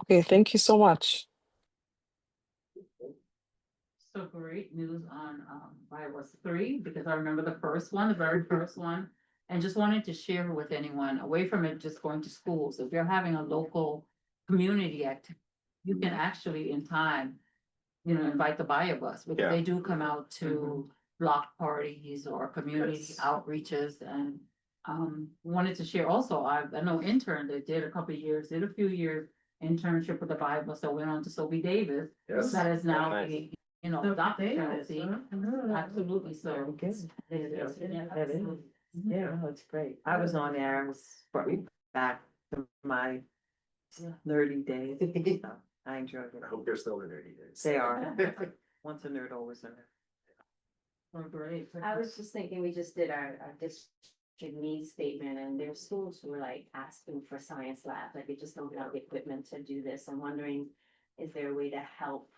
Okay, thank you so much. So great news on BioBus 3, because I remember the first one, the very first one. And just wanted to share with anyone, away from it just going to schools, if you're having a local community activity, you can actually in time, invite the BioBus, because Yeah. they do come out to block parties or community Yes. outreaches and wanted to share also, I know intern that did a couple of years, did a few years internship with the BioBus, so went on to Sophie Davis. Yes. That is now Nice. a, Sophie Dr. Davis, Chelsea. huh? Absolutely, so. Very good. Yeah, That is. absolutely. Yeah, no, it's great. I was on there, I was back to my nerdy days. So I enjoyed it. I hope they're still in 30 days. They are. Once a nerd, always a nerd. Oh, great. I was just thinking, we just did our district needs statement, and there's schools who are like asking for science labs, like they just don't have the equipment to do this. I'm wondering, is there a way to help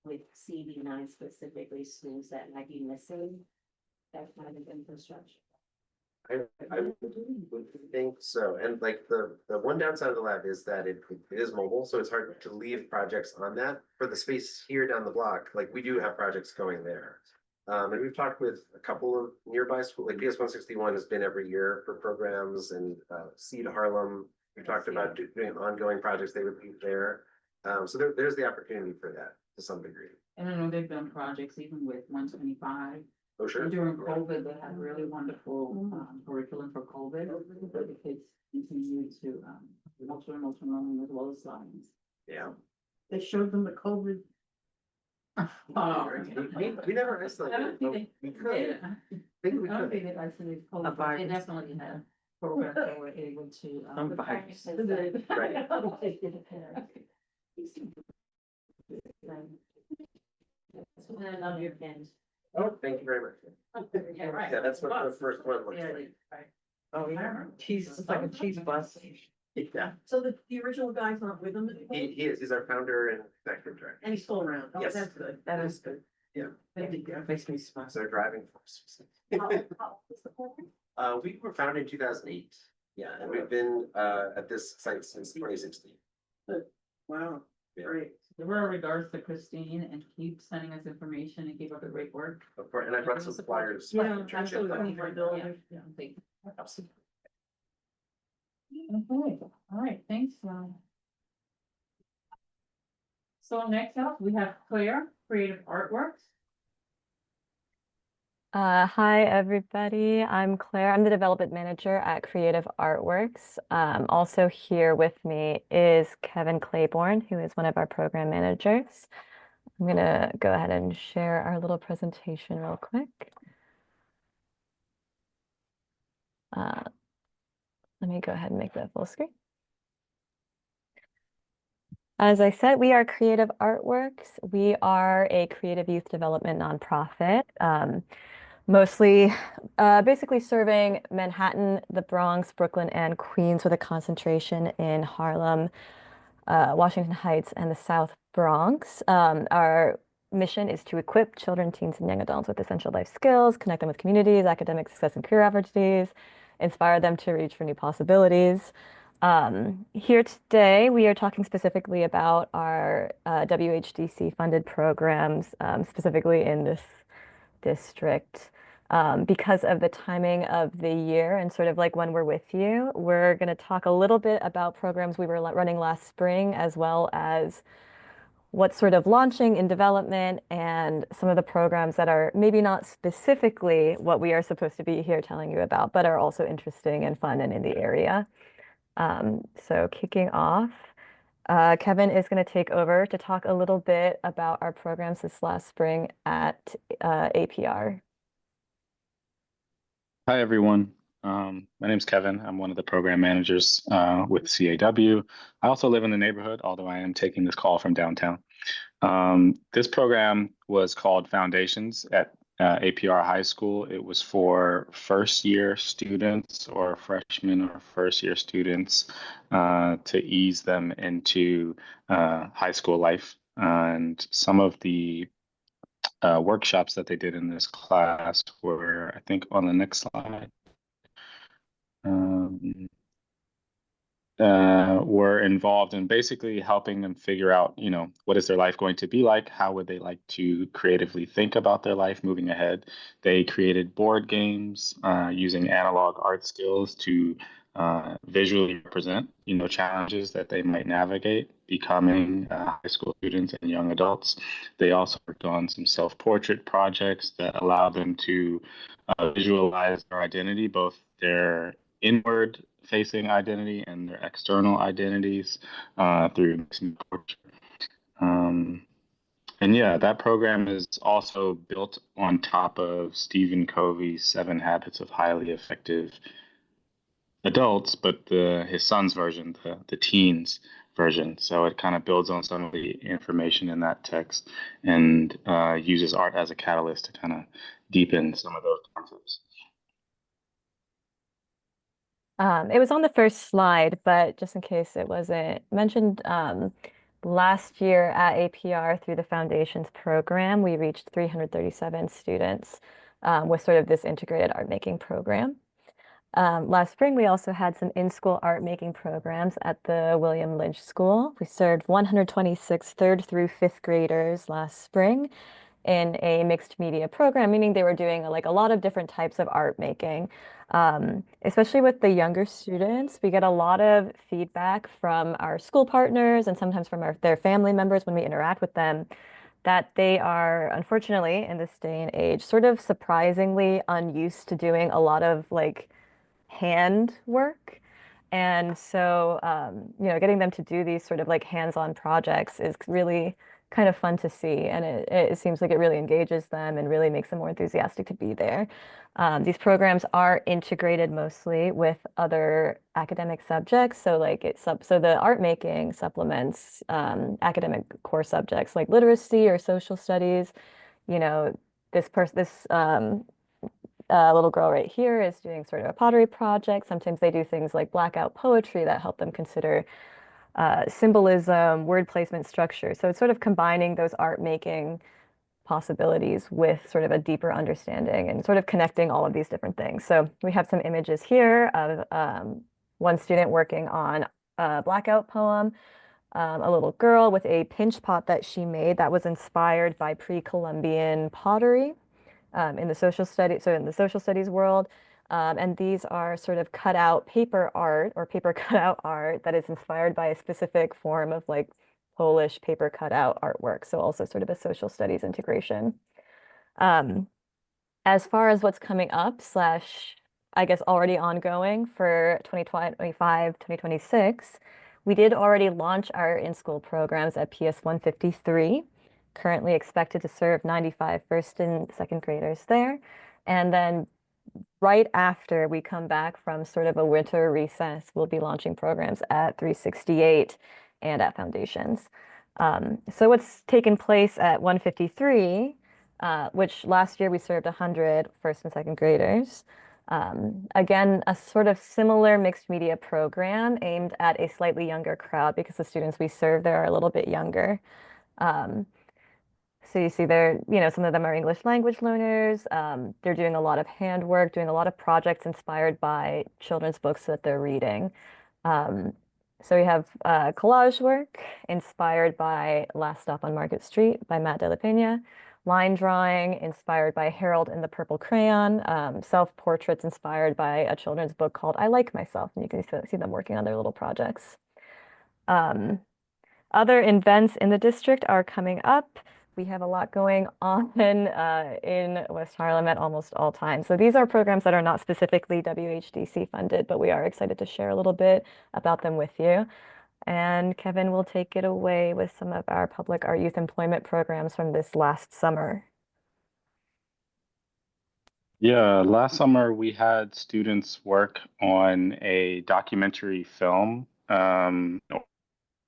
with CB9 specifically, schools that might be missing that kind of infrastructure? I would think so, and like the one downside of the lab is that it is mobile, so it's hard to leave projects on that. For the space here down the block, like we do have projects going there. And we've talked with a couple of nearby schools, like PS 161 has been every year for programs, and Seed Harlem, we talked about doing ongoing projects, they would be there. So there's the opportunity for that to some degree. And I know they've done projects even with 125, Oh, sure. During COVID, they had really wonderful curriculum for COVID, where the kids continued to emotional learning as well as science. Yeah. They showed them the COVID. We never I isolated. don't think We they could. did. Maybe we I don't could. think they isolated A COVID, but they virus. definitely had programs that were able to. A virus. I love your pins. Oh, thank you very much. Yeah, right. Yeah, that's what the first one looks Yeah, like. right. Oh, yeah, cheese, it's like a cheese bus. Yeah, So the original guy's not with them anymore? he is, he's our founder and executive director. And he's still around. Oh, Yes. that's good. That is good. Yeah. That makes me smile. It's our driving force. We were founded in 2008. Yeah, and we've been at this site since 2016. Wow, Yeah. great. There were regards to Christine and keep sending us information and keep up the great work. Of course, and I brought some flyers. Yeah, Church absolutely. info. Yeah, thank you. Absolutely. Okay, all right, thanks. So next up, we have Claire, Creative Artworks. Hi, everybody. I'm Claire. I'm the development manager at Creative Artworks. Also here with me is Kevin Claiborne, who is one of our program managers. I'm going to go ahead and share our little presentation real quick. Let me go ahead and make that full screen. As I said, we are Creative Artworks. We are a creative youth development nonprofit. Mostly basically serving Manhattan, the Bronx, Brooklyn, and Queens with a concentration in Harlem, Washington Heights, and the South Bronx. Our mission is to equip children, teens, and young adults with essential life skills, connect them with communities, academic success, and career opportunities, inspire them to reach for new possibilities. Here today, we are talking specifically about our WHDC funded programs, specifically in this district. Because of the timing of the year and sort of like when we're with you, we're going to talk a little bit about programs we were running last spring, as well as what's sort of launching in development and some of the programs that are maybe not specifically what we are supposed to be here telling you about, but are also interesting and fun and in the area. So kicking off, Kevin is going to take over to talk a little bit about our programs this last spring at APR. Hi, everyone. My name is Kevin. I'm one of the program managers with CAW. I also live in the neighborhood, although I am taking this call from downtown. This program was called Foundations at APR High School. It was for first-year students or freshmen or first-year students to ease them into high school life. And some of the workshops that they did in this class were, I think, on the next slide, were involved in basically helping them figure out, what is their life going to be like? How would they like to creatively think about their life moving ahead? They created board games using analog art skills to visually represent, challenges that they might navigate becoming high school students and young adults. They also worked on some self-portrait projects that allow them to visualize their identity, both their inward facing identity and their external identities through mixing portrait. And yeah, that program is also built on top of Stephen Covey's 7 Habits of Highly Effective Adults, but his son's version, the teens version. So it kind of builds on some of the information in that text and uses art as a catalyst to kind of deepen some of those concepts. It was on the first slide, but just in case it wasn't mentioned, last year at APR through the Foundations program, we reached 337 students with sort of this integrated art making program. Last spring, we also had some in-school art making programs at the William Lynch School. We served 126 third through fifth graders last spring in a mixed media program, meaning they were doing like a lot of different types of art making. Especially with the younger students, we get a lot of feedback from our school partners and sometimes from their family members when we interact with them that they are, unfortunately, in this day and age, sort of surprisingly unused to doing a lot of like hand work. And so, getting them to do these sort of like hands-on projects is really kind of fun to see. And it seems like it really engages them and really makes them more enthusiastic to be there. These programs are integrated mostly with other academic subjects. So like so the art making supplements academic core subjects like literacy or social studies. You know, this little girl right here is doing sort of a pottery project. Sometimes they do things like blackout poetry that help them consider symbolism, word placement, structure. So it's sort of combining those art making possibilities with sort of a deeper understanding and sort of connecting all of these different things. So we have some images here of one student working on a blackout poem, a little girl with a pinch pot that she made that was inspired by pre-Columbian pottery in the social studies world. And these are sort of cut out paper art or paper cutout art that is inspired by a specific form of like Polish paper cutout artwork. So also sort of a social studies integration. As far as what's coming up slash, I guess already ongoing for 2025, 2026, we did already launch our in-school programs at PS 153, currently expected to serve 95 first and second graders there. And then right after we come back from sort of a winter recess, we'll be launching programs at 368 and at Foundations. So what's taken place at 153, which last year we served 100 first and second graders. Again, a sort of similar mixed media program aimed at a slightly younger crowd because the students we serve there are a little bit younger. So you see there, some of them are English language learners. They're doing a lot of handwork, doing a lot of projects inspired by children's books that they're reading. So we have collage work inspired by Last Stop on Market Street by Matt De La Pena, line drawing inspired by Harold and the Purple Crayon, self-portraits inspired by a children's book called I Like Myself, and you can see them working on their little projects. Other events in the district are coming up. We have a lot going on in West Harlem at almost all times. So these are programs that are not specifically WHDC funded, but we are excited to share a little bit about them with you. And Kevin will take it away with some of our public art youth employment programs from this last summer. Yeah, last summer we had students work on a documentary film,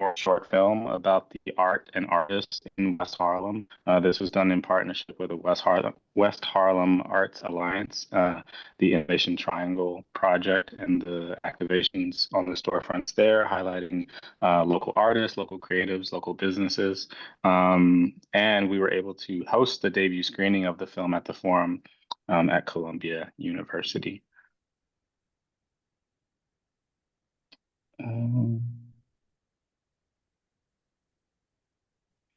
or short film about the art and artists in West Harlem. This was done in partnership with the West Harlem Arts Alliance, the Innovation Triangle project, and the activations on the storefronts there, highlighting local artists, local creatives, local businesses. And we were able to host the debut screening of the film at the Forum at Columbia University.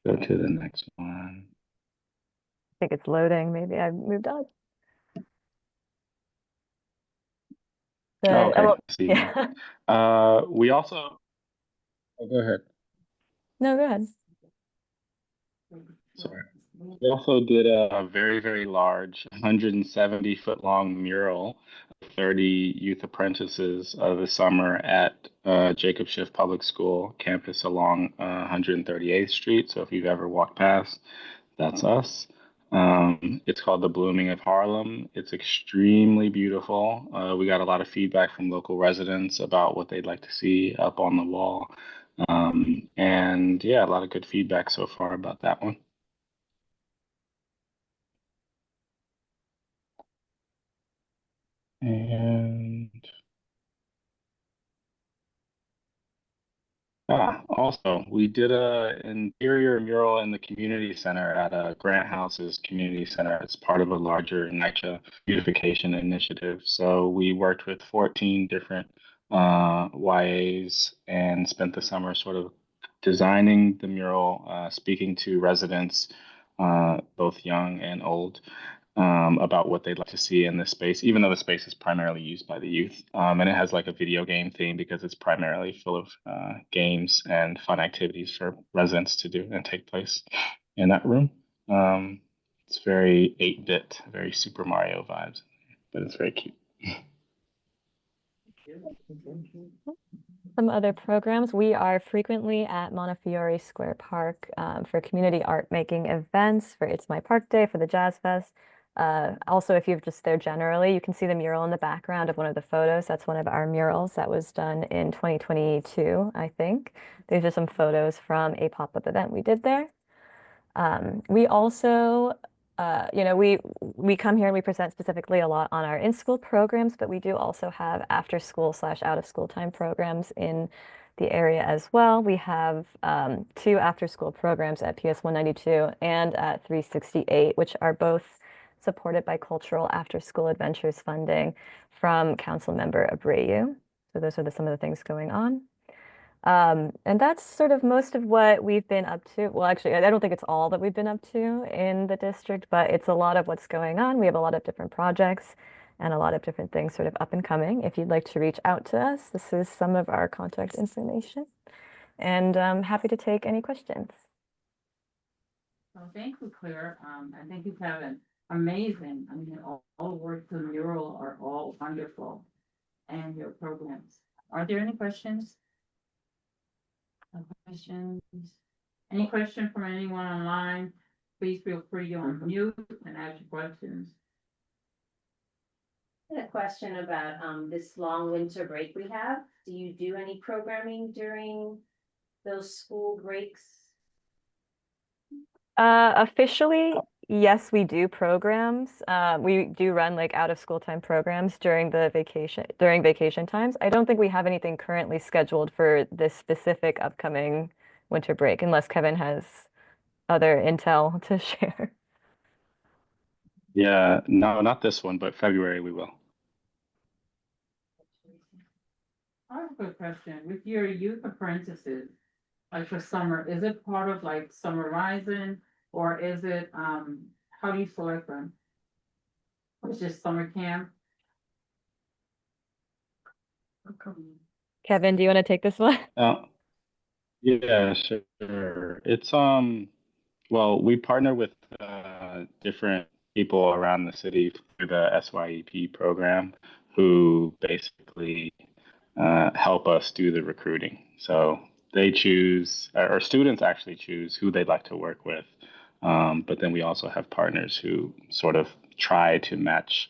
Go to the next one. I think it's loading. Maybe I moved up. Okay, well, I see. yeah. We also, oh, go ahead. No, go ahead. Sorry. We also did a very, very large 170-foot long mural of 30 youth apprentices this summer at Jacob Schiff Public School campus along 138th Street. So if you've ever walked past, that's us. It's called The Blooming of Harlem. It's extremely beautiful. We got a lot of feedback from local residents about what they'd like to see up on the wall. And yeah, a lot of good feedback so far about that one. And also, we did a interior mural in the community center at Grant House's community center. It's part of a larger NYCHA beautification initiative. So we worked with 14 different YAs and spent the summer sort of designing the mural, speaking to residents, both young and old, about what they'd like to see in this space, even though the space is primarily used by the youth. And it has like a video game theme because it's primarily full of games and fun activities for residents to do and take place. in that room. It's very 8-bit, very Super Mario vibes, but it's very cute. Some other programs, we are frequently at Montefiore Square Park for community art making events, for It's My Park Day, for the Jazz Fest. Also, if you're just there generally, you can see the mural in the background of one of the photos. That's one of our murals that was done in 2022, I think. These are some photos from a pop-up event we did there. We also, we come here and we present specifically a lot on our in-school programs, but we do also have after-school / out-of-school time programs in the area as well. We have 2 after-school programs at PS 192 and at 368, which are both supported by Cultural After-School Adventures funding from Councilmember Abreu. So those are some of the things going on. And that's sort of most of what we've been up to. Well, actually, I don't think it's all that we've been up to in the district, but it's a lot of what's going on. We have a lot of different projects and a lot of different things sort of up and coming. If you'd like to reach out to us, this is some of our contact information. And I'm happy to take any questions. Well, thank you, Claire. I think you have an amazing, I mean, all the work to the mural are all wonderful, and your programs. Are there any questions? No questions? Any question from anyone online? Please feel free to unmute and ask your questions. I had a question about this long winter break we have. Do you do any programming during those school breaks? Officially, yes, we do programs. We do run like out of school time programs during vacation times. I don't think we have anything currently scheduled for this specific upcoming winter break, unless Kevin has other intel to share. Yeah, no, not this one, but February we will. I have a quick question. With your youth apprentices, like for summer, is it part of like Summer Rising, or is it, how do you select them? It's just summer camp? Kevin, do you want to take this one? Yeah, sure. It's well, we partner with different people around the city through the SYEP program who basically help us do the recruiting. So they choose, or students actually choose who they'd like to work with. But then we also have partners who sort of try to match,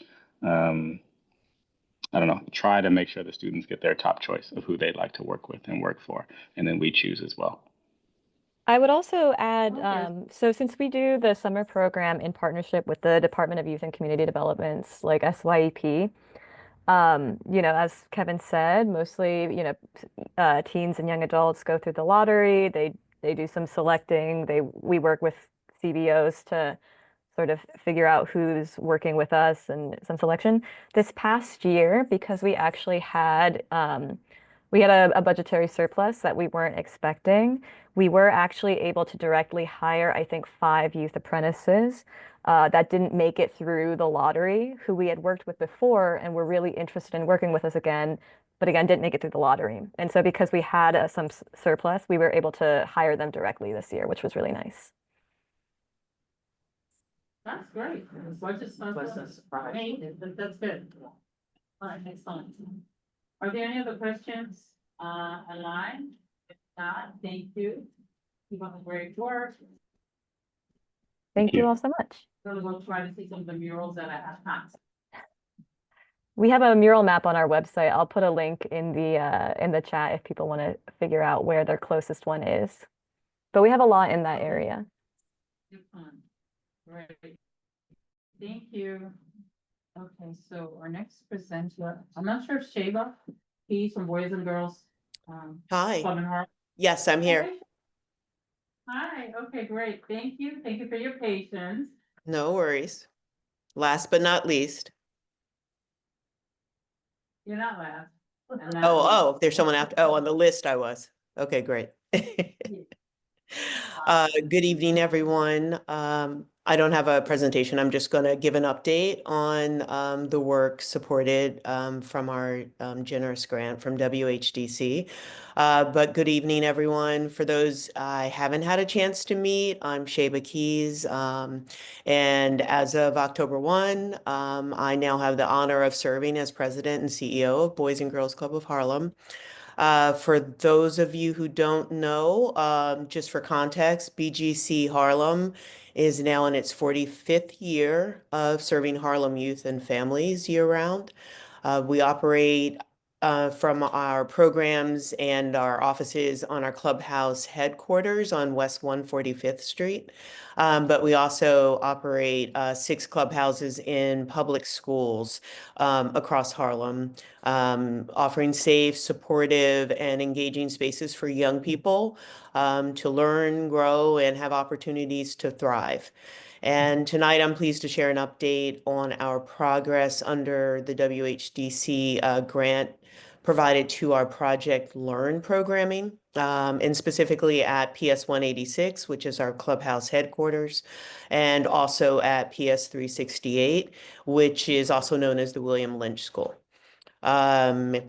try to make sure the students get their top choice of who they'd like to work with and work for. And then we choose as well. I would also add, so since we do the summer program in partnership with the Department of Youth and Community Developments, like SYEP, as Kevin said, mostly, teens and young adults go through the lottery. They do some selecting. We work with CBOs to sort of figure out who's working with us and some selection. This past year, because we actually had a budgetary surplus that we weren't expecting, we were actually able to directly hire, I think, 5 youth apprentices that didn't make it through the lottery, who we had worked with before and were really interested in working with us again, but again, didn't make it through the lottery. And so because we had some surplus, we were able to hire them directly this year, which was really nice. That's great. That's good. All right, excellent. Are there any other questions online? If not, thank you. Keep up the great work. Thank you all so much. So we'll try to see some of the murals that I have not. We have a mural map on our website. I'll put a link in the chat if people want to figure out where their closest one is. But we have a lot in that area. Great. Thank you. Okay, so our next presenter, I'm not sure if Shayla, he's from Boys and Girls. Hi. Yes, I'm here. Okay. Hi, okay, great. Thank you. Thank you for your patience. No worries. Last but not least. You're not last. Oh, there's someone after. Oh, on the list I was. Okay, great. Good evening, everyone. I don't have a presentation. I'm just going to give an update on the work supported from our generous grant from WHDC. But good evening, everyone. For those I haven't had a chance to meet, I'm Sheba Keys. And as of October 1, I now have the honor of serving as president and CEO of Boys and Girls Club of Harlem. For those of you who don't know, just for context, BGC Harlem is now in its 45th year of serving Harlem youth and families year-round. We operate from our programs and our offices on our clubhouse headquarters on West 145th Street. But we also operate 6 clubhouses in public schools across Harlem, offering safe, supportive, and engaging spaces for young people to learn, grow, and have opportunities to thrive. And tonight, I'm pleased to share an update on our progress under the WHDC grant provided to our Project Learn programming, and specifically at PS 186, which is our clubhouse headquarters, and also at PS 368, which is also known as the William Lynch School. And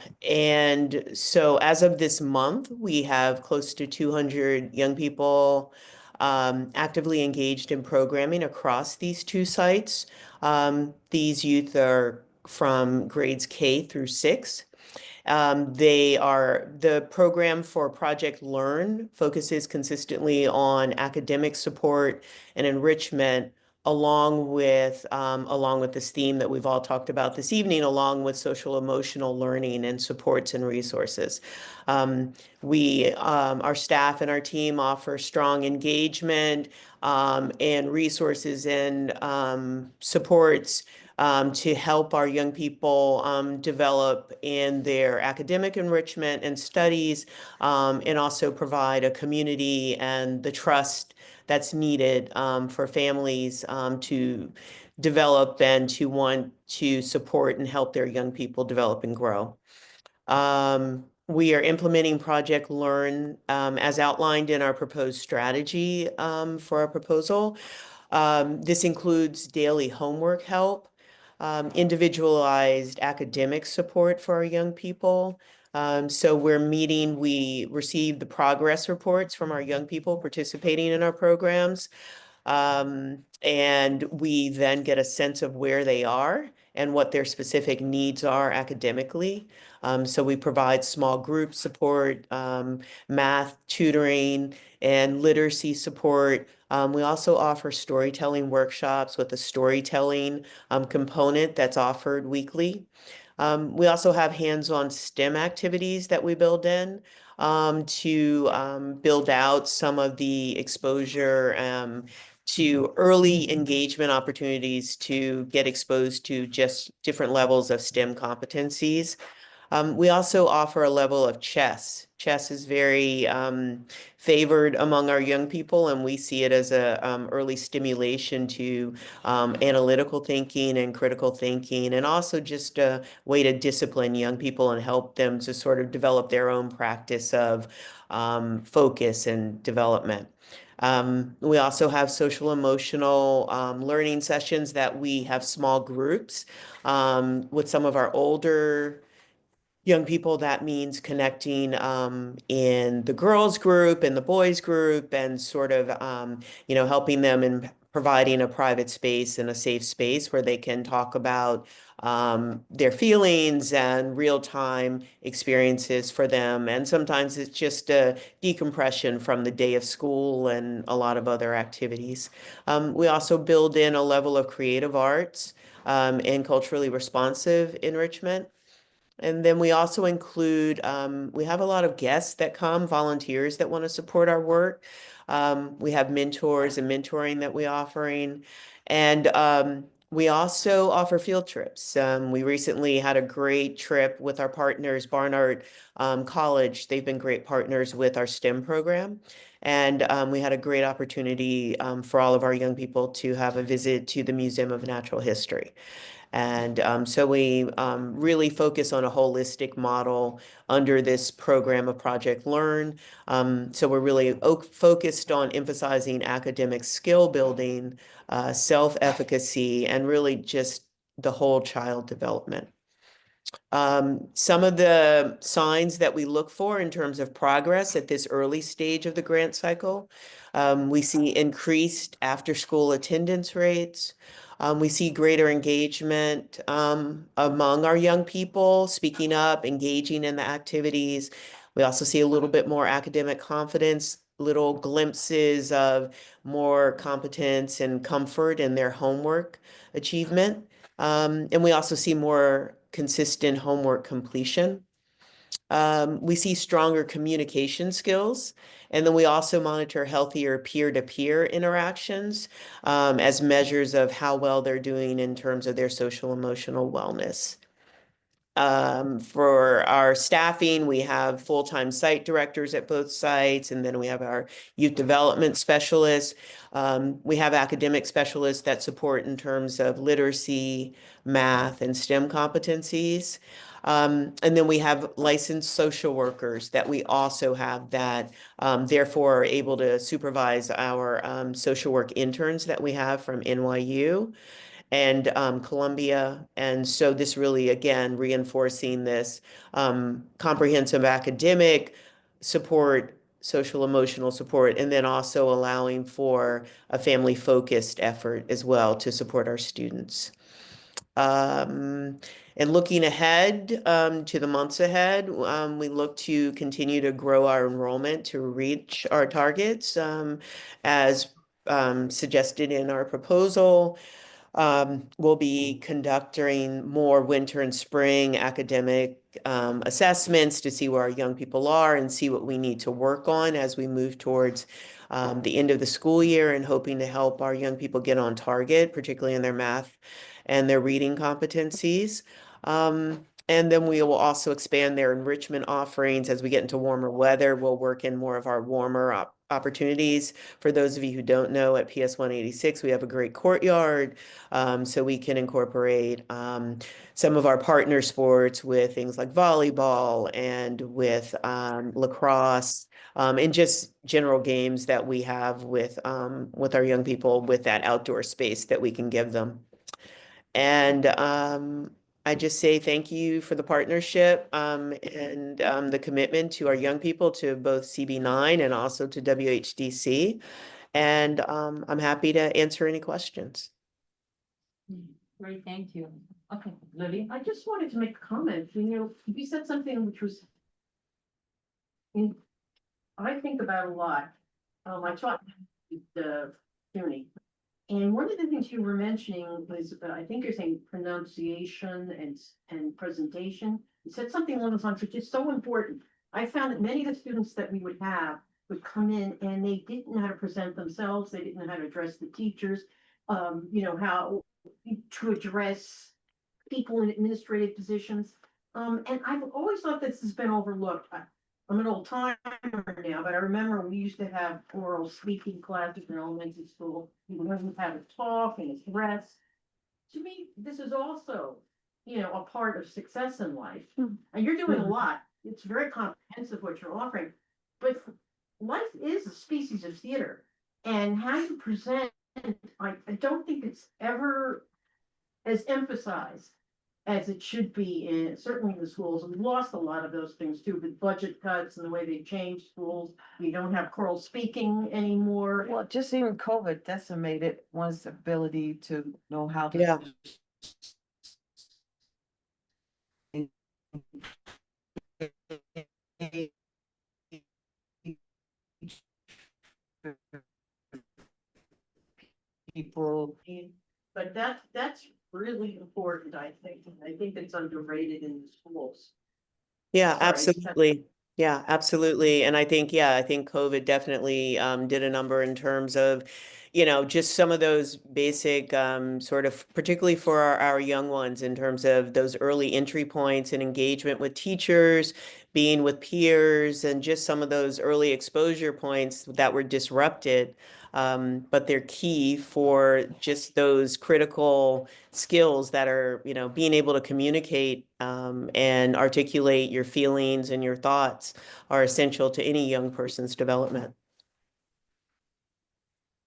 so as of this month, we have close to 200 young people actively engaged in programming across these 2 sites. These youth are from grades K through 6. The program for Project Learn focuses consistently on academic support and enrichment along with this theme that we've all talked about this evening, along with social emotional learning and supports and resources. Our staff and our team offer strong engagement and resources and supports to help our young people develop in their academic enrichment and studies, and also provide a community and the trust that's needed for families to develop and to want to support and help their young people develop and grow. We are implementing Project Learn as outlined in our proposed strategy for our proposal. This includes daily homework help, individualized academic support for our young people. So we receive the progress reports from our young people participating in our programs. And we then get a sense of where they are and what their specific needs are academically. So we provide small group support, math tutoring, and literacy support. We also offer storytelling workshops with a storytelling component that's offered weekly. We also have hands-on STEM activities that we build in to build out some of the exposure to early engagement opportunities to get exposed to just different levels of STEM competencies. We also offer a level of chess. Chess is very favored among our young people, and we see it as a early stimulation to analytical thinking and critical thinking, and also just a way to discipline young people and help them to sort of develop their own practice of focus and development. We also have social emotional learning sessions that we have small groups with some of our older young people. That means connecting in the girls group and the boys group and sort of, helping them and providing a private space and a safe space where they can talk about their feelings and real-time experiences for them. And sometimes it's just a decompression from the day of school and a lot of other activities. We also build in a level of creative arts and culturally responsive enrichment. And then we also include, we have a lot of guests that come, volunteers that want to support our work. We have mentors and mentoring that we're offering. And we also offer field trips. We recently had a great trip with our partners, Barnard College. They've been great partners with our STEM program. And we had a great opportunity for all of our young people to have a visit to the Museum of Natural History. And so we really focus on a holistic model under this program of Project Learn. So we're really focused on emphasizing academic skill building, self-efficacy, and really just the whole child development. Some of the signs that we look for in terms of progress at this early stage of the grant cycle, we see increased after-school attendance rates. We see greater engagement among our young people, speaking up, engaging in the activities. We also see a little bit more academic confidence, little glimpses of more competence and comfort in their homework achievement. And we also see more consistent homework completion. We see stronger communication skills. And then we also monitor healthier peer-to-peer interactions as measures of how well they're doing in terms of their social emotional wellness. For our staffing, we have full-time site directors at both sites, and then we have our youth development specialists. We have academic specialists that support in terms of literacy, math, and STEM competencies. And then we have licensed social workers that we also have that therefore are able to supervise our social work interns that we have from NYU and Columbia. And so this really, again, reinforcing this comprehensive academic support, social emotional support, and then also allowing for a family-focused effort as well to support our students. And looking ahead to the months ahead, we look to continue to grow our enrollment to reach our targets as suggested in our proposal. We'll be conducting more winter and spring academic assessments to see where our young people are and see what we need to work on as we move towards the end of the school year, and hoping to help our young people get on target, particularly in their math and their reading competencies. And then we will also expand their enrichment offerings as we get into warmer weather. We'll work in more of our warmer opportunities. For those of you who don't know, at PS 186, we have a great courtyard, so we can incorporate some of our partner sports with things like volleyball and with lacrosse, and just general games that we have with our young people with that outdoor space that we can give them. And I just say thank you for the partnership and the commitment to our young people, to both CB9 and also to WHDC. And I'm happy to answer any questions. Great, thank you. Okay, Libby? I just wanted to make a comment. You said something which was, I think about a lot. I taught the CUNY. And one of the things you were mentioning was, I think you're saying pronunciation and presentation. You said something along those lines, which is so important. I found that many of the students that we would have would come in and they didn't know how to present themselves. They didn't know how to address the teachers, how to address people in administrative positions. And I've always thought this has been overlooked. I'm an old timer now, but I remember we used to have oral speaking classes in elementary school. You learn how to talk and address. To me, this is also, a part of success in life. And you're doing a lot. It's very comprehensive what you're offering. But life is a species of theater. And how you present, I don't think it's ever as emphasized as it should be certainly in the schools. And we've lost a lot of those things too, with budget cuts and the way they changed schools. We don't have choral speaking anymore. Well, just even COVID decimated one's ability to know how to. Yeah. People. But that's really important, I think. And I think it's underrated in the schools. Yeah, Sorry. absolutely. Yeah, absolutely. And I think COVID definitely did a number in terms of, just some of those basic sort of, particularly for our young ones, in terms of those early entry points and engagement with teachers, being with peers, and just some of those early exposure points that were disrupted but they're key for just those critical skills that are, being able to communicate and articulate your feelings and your thoughts are essential to any young person's development.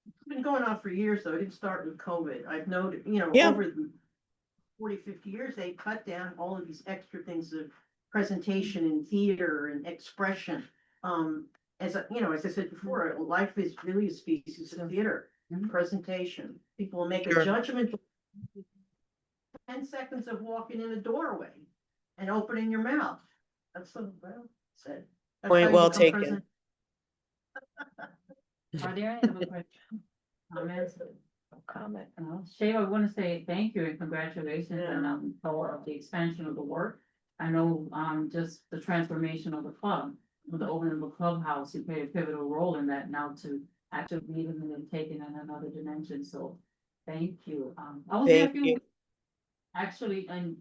It's been going on for years, though. It didn't start with COVID. I've noted, Yeah. over the 40, 50 years, they cut down all of these extra things of presentation and theater and expression. As I said before, life is really a species of theater, presentation. People will make a Sure. judgment. 10 seconds of walking in a doorway and opening your mouth. That's what Well said. That's Point how you well become taken. president. Are there any other questions? Comments? Comment. Shay, I want to say thank you and congratulations and for the expansion of the work. I know just the transformation of the club, with the opening of the clubhouse, you play a pivotal role in that now to actually lead them and take it in another dimension. So thank you. I was there a Thank few you. actually, and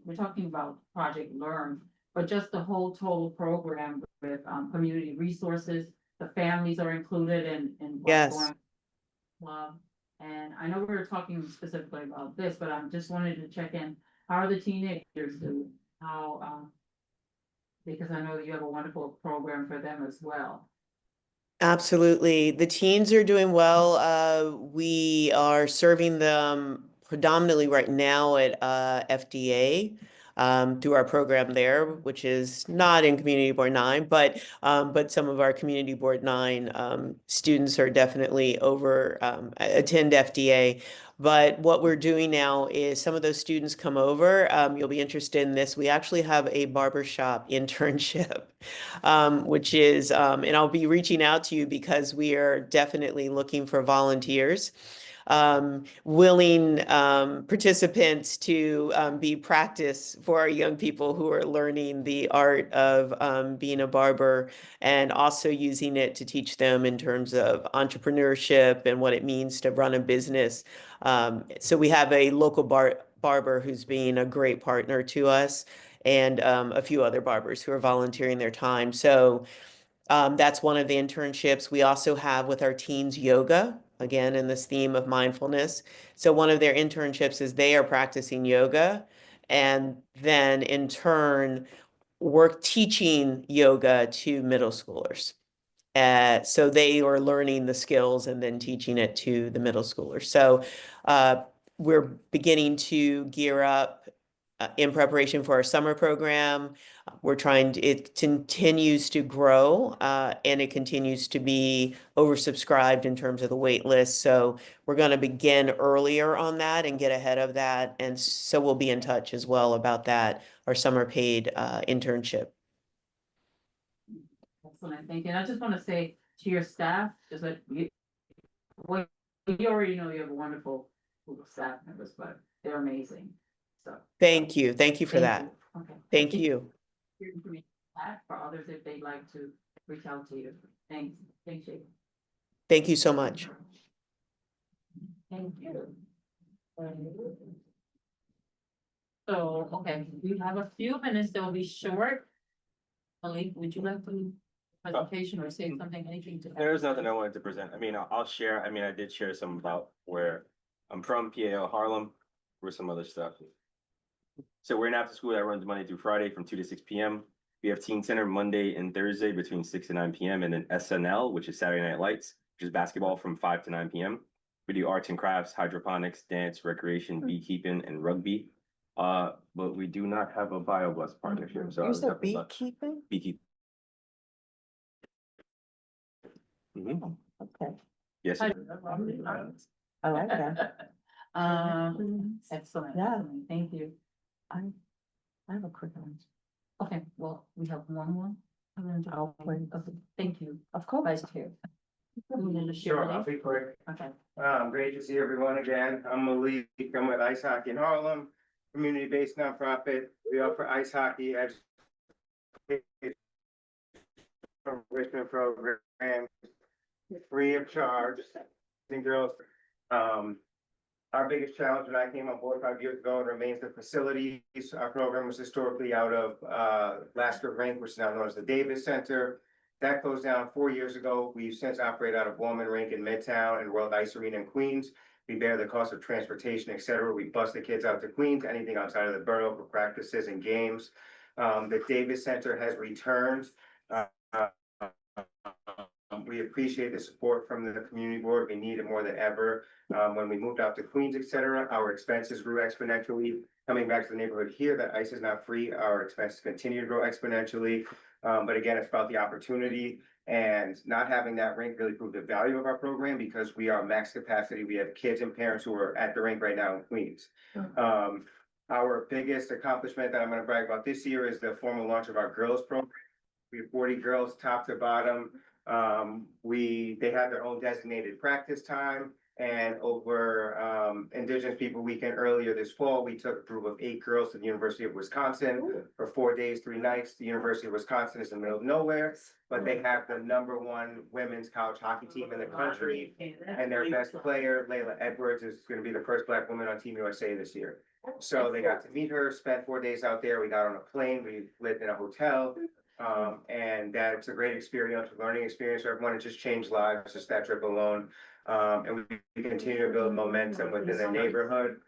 we're talking about Project Learn, but just the whole total program with community resources, the families are included in what's Yes. going on. And I know we were talking specifically about this, but I just wanted to check in, how are the teenagers doing? How, because I know that you have a wonderful program for them as well. Absolutely. The teens are doing well. We are serving them predominantly right now at FDA through our program there, which is not in Community Board 9, but some of our Community Board 9 students are definitely attend FDA. But what we're doing now is some of those students come over. You'll be interested in this. We actually have a barbershop internship, which is, and I'll be reaching out to you because we are definitely looking for volunteers, willing participants to be practice for our young people who are learning the art of being a barber and also using it to teach them in terms of entrepreneurship and what it means to run a business. So we have a local barber who's being a great partner to us, and a few other barbers who are volunteering their time. So that's one of the internships. We also have with our teens yoga, again, in this theme of mindfulness. So one of their internships is they are practicing yoga, and then in turn, teaching yoga to middle schoolers. So they are learning the skills and then teaching it to the middle schoolers. So we're beginning to gear up in preparation for our summer program. It continues to grow and it continues to be oversubscribed in terms of the wait list. So we're going to begin earlier on that and get ahead of that. And so we'll be in touch as well about that, our summer paid internship. Excellent, thank you. And I just want to say to your staff, just like you already know you have a wonderful group of staff members, but they're amazing. So Thank you. Thank you for that. you. Okay. Thank you. Your information for others if they'd like to reach out to you. Thanks. Thank you. Thank you so much. Thank you. So, okay, we have a few minutes. They'll be short. Malik, would you like to presentation or say something, anything to? There's nothing I wanted to present. I mean, I'll share. I mean, I did share some about where I'm from, PAL Harlem, with some other stuff. So we're an after school that runs Monday through Friday from 2 to 6 p.m. We have Teen Center Monday and Thursday between 6 to 9 p.m. and then SNL, which is Saturday Night Lights, which is basketball from 5 to 9 p.m. We do arts and crafts, hydroponics, dance, recreation, beekeeping, and rugby. But we do not have a BioBus partnership. So You said beekeeping? Beekeeping. Okay. Yes. I like that. Excellent. Yeah. Excellent. Thank you. I have a quick one. Okay, well, we have one more. I'll wait. Okay, thank you, Of course. Vice Chair. Sure, I'll be quick. Okay. Great to see everyone again. I'm Malik. I'm with Ice Hockey in Harlem, community-based nonprofit. We offer ice hockey as enrichment program, free of charge. And girls, our biggest challenge when I came on board 5 years ago remains the facilities. Our program was historically out of Lasker Rink, which is now known as the Davis Center. That closed down 4 years ago. We've since operated out of Bowman Rink in Midtown and World Ice Arena in Queens. We bear the cost of transportation, et cetera. We bus the kids out to Queens, anything outside of the borough for practices and games. The Davis Center has returned. We appreciate the support from the community board. We need it more than ever. When we moved out to Queens, et cetera, our expenses grew exponentially. Coming back to the neighborhood here, that ice is not free. Our expenses continue to grow exponentially. But again, it's about the opportunity, and not having that rink really proved the value of our program because we are max capacity. We have kids and parents who are at the rink right now in Queens. Our biggest accomplishment that I'm going to brag about this year is the formal launch of our girls program. We have 40 girls top to bottom. They have their own designated practice time. And over Indigenous People Weekend earlier this fall, we took a group of 8 girls to the University of Wisconsin for 4 days, 3 nights. The University of Wisconsin is in the middle of nowhere, but they have the #1 women's college hockey team in the country. And their best player, Layla Edwards, is going to be the first Black woman on Team USA this year. So they got to meet her, spent 4 days out there. We got on a plane, we lived in a hotel. And that's a great experience, a learning experience for everyone. It just changed lives, just that trip alone. And we continue to build momentum within the neighborhood.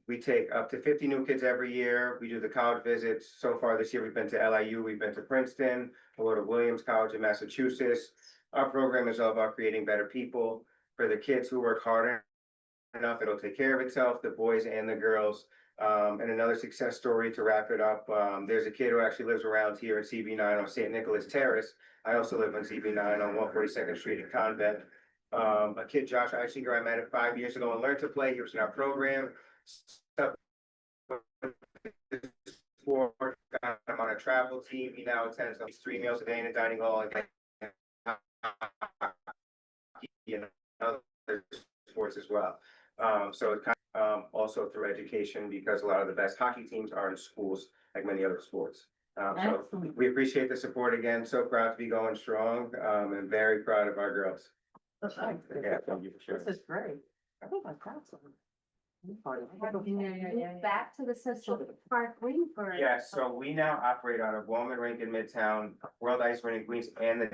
We take up to 50 new kids every year. We do the college visits. So far this year, we've been to LIU, we've been to Princeton, we'll go to Williams College in Massachusetts. Our program is all about creating better people. For the kids who work hard enough, it'll take care of itself, the boys and the girls. And another success story to wrap it up. There's a kid who actually lives around here in CB9 on St. Nicholas Terrace. I also live on CB9 on 142nd Street in Convent. A kid, Josh Eisinger, I met him 5 years ago and learned to play. He was in our program. I'm on a travel team. He now attends 3 meals a day in a dining hall. And other sports as well. So it's kind of also through education, because a lot of the best hockey teams are in schools, like many other sports. So we appreciate the support again. So proud to be going strong, and very proud of our girls. Yeah, thank you for sure. This is great. I think I'm proud of them. Back to the Central Park Ring for. Yeah, so we now operate out of Bowman Rink in Midtown, World Ice Rink in Queens, and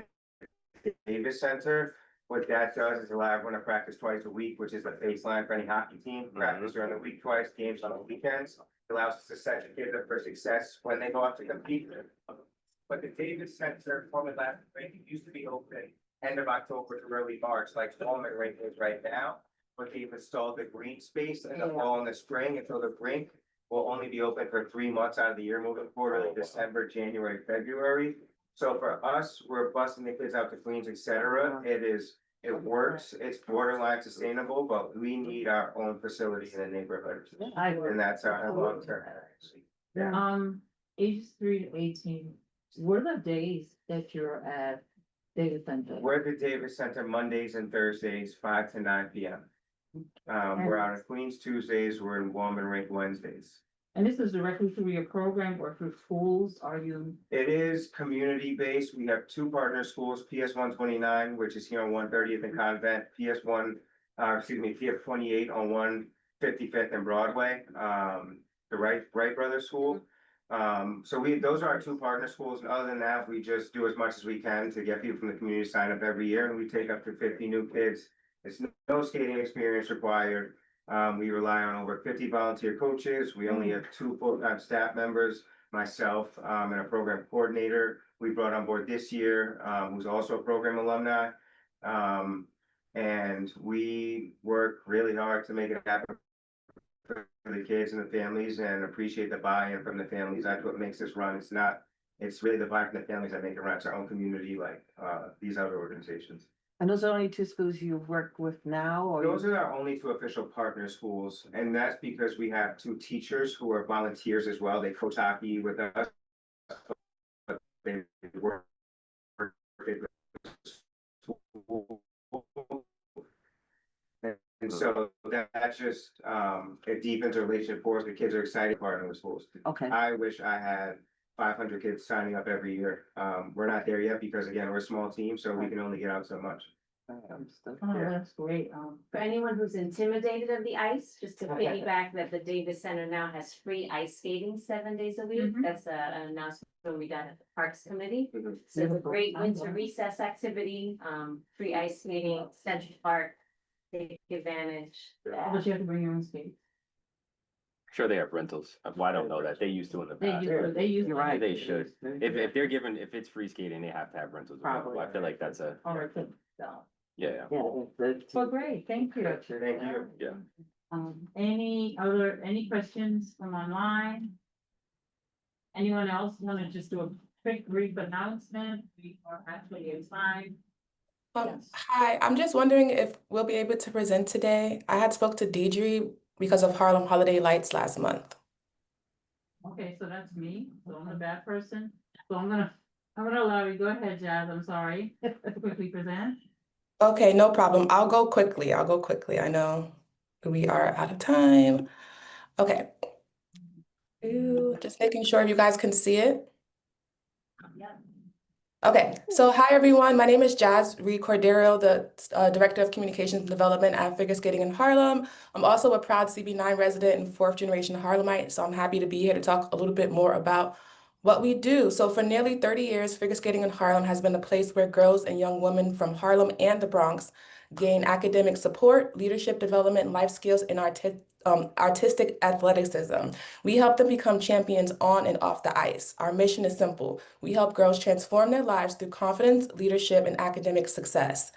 the Davis Center. What that does is allow everyone to practice twice a week, which is the baseline for any hockey team. Practice during the week twice, games on the weekends. It allows us to set the kids up for success when they go out to compete. But the Davis Center, former last rink, used to be open end of October to early March, like Bowman Rink is right now. But they've installed the green space in the fall and the spring, and so the rink will only be open for 3 months out of the year moving forward, like December, January, February. So for us, we're busing the kids out to Queens, et cetera. It works, it's borderline sustainable, but we need our own facility in the neighborhood. And that's our long term. Ages 3 to 18, what are the days that you're at Davis Center? We're at the Davis Center Mondays and Thursdays, 5 to 9 p.m. We're out in Queens Tuesdays, we're in Bowman Rink Wednesdays. And this is directly through your program or through schools? Are you? It is community-based. We have 2 partner schools, PS 129, which is here on 130th and Convent, PS 28 on 155th and Broadway, the Wright Brothers School. So those are our 2 partner schools, and other than that, we just do as much as we can to get people from the community to sign up every year, and we take up to 50 new kids. It's no skating experience required. We rely on over 50 volunteer coaches. We only have 2 full-time staff members, myself, and a program coordinator we brought on board this year, who's also a program alumni. And we work really hard to make it happen for the kids and the families, and appreciate the buy-in from the families. That's what makes this run. It's really the buy-in from the families that make it run. It's our own community, like these other organizations. And those are only 2 schools you've worked with now, or? Those are our only 2 official partner schools, and that's because we have 2 teachers who are volunteers as well. They coach hockey with us. But they work and so that just it deepens the relationship for us. The kids are excited to partner with schools. Okay. I wish I had 500 kids signing up every year. We're not there yet because again, we're a small team, so we can only get out so much. Oh, that's great. For anyone who's intimidated of the ice, just to piggyback that the Davis Center now has free ice skating 7 days a week. That's an announcement we got at the Parks Committee. So it's a great winter recess activity, free ice skating, Central Park, take advantage. But you have to bring your own skates. Sure, they have rentals. Well, I don't know that. They used to in the past. They use. You're right. They should. If they're given, if it's free skating, they have to have rentals available. I feel like that's a, All right, good. So, yeah. well, great, thank you. Thank you. Yeah. Any questions from online? Anyone else want to just do a quick brief announcement? We are actually in time. Yes. Hi, I'm just wondering if we'll be able to present today. I had spoke to Deidre because of Harlem Holiday Lights last month. Okay, so that's me, so I'm the bad person. So I'm gonna allow you, go ahead, Jazz, I'm sorry, quickly present. Okay, no problem. I'll go quickly. I know we are out of time. Okay. Just making sure you guys can see it. Okay, so hi everyone. My name is Jazz Reed Cordero, the Director of Communications and Development at Figure Skating in Harlem. I'm also a proud CB9 resident and fourth generation Harlemite, so I'm happy to be here to talk a little bit more about what we do. So for nearly 30 years, Figure Skating in Harlem has been a place where girls and young women from Harlem and the Bronx gain academic support, leadership development, life skills, and artistic athleticism. We help them become champions on and off the ice. Our mission is simple. We help girls transform their lives through confidence, leadership, and academic success.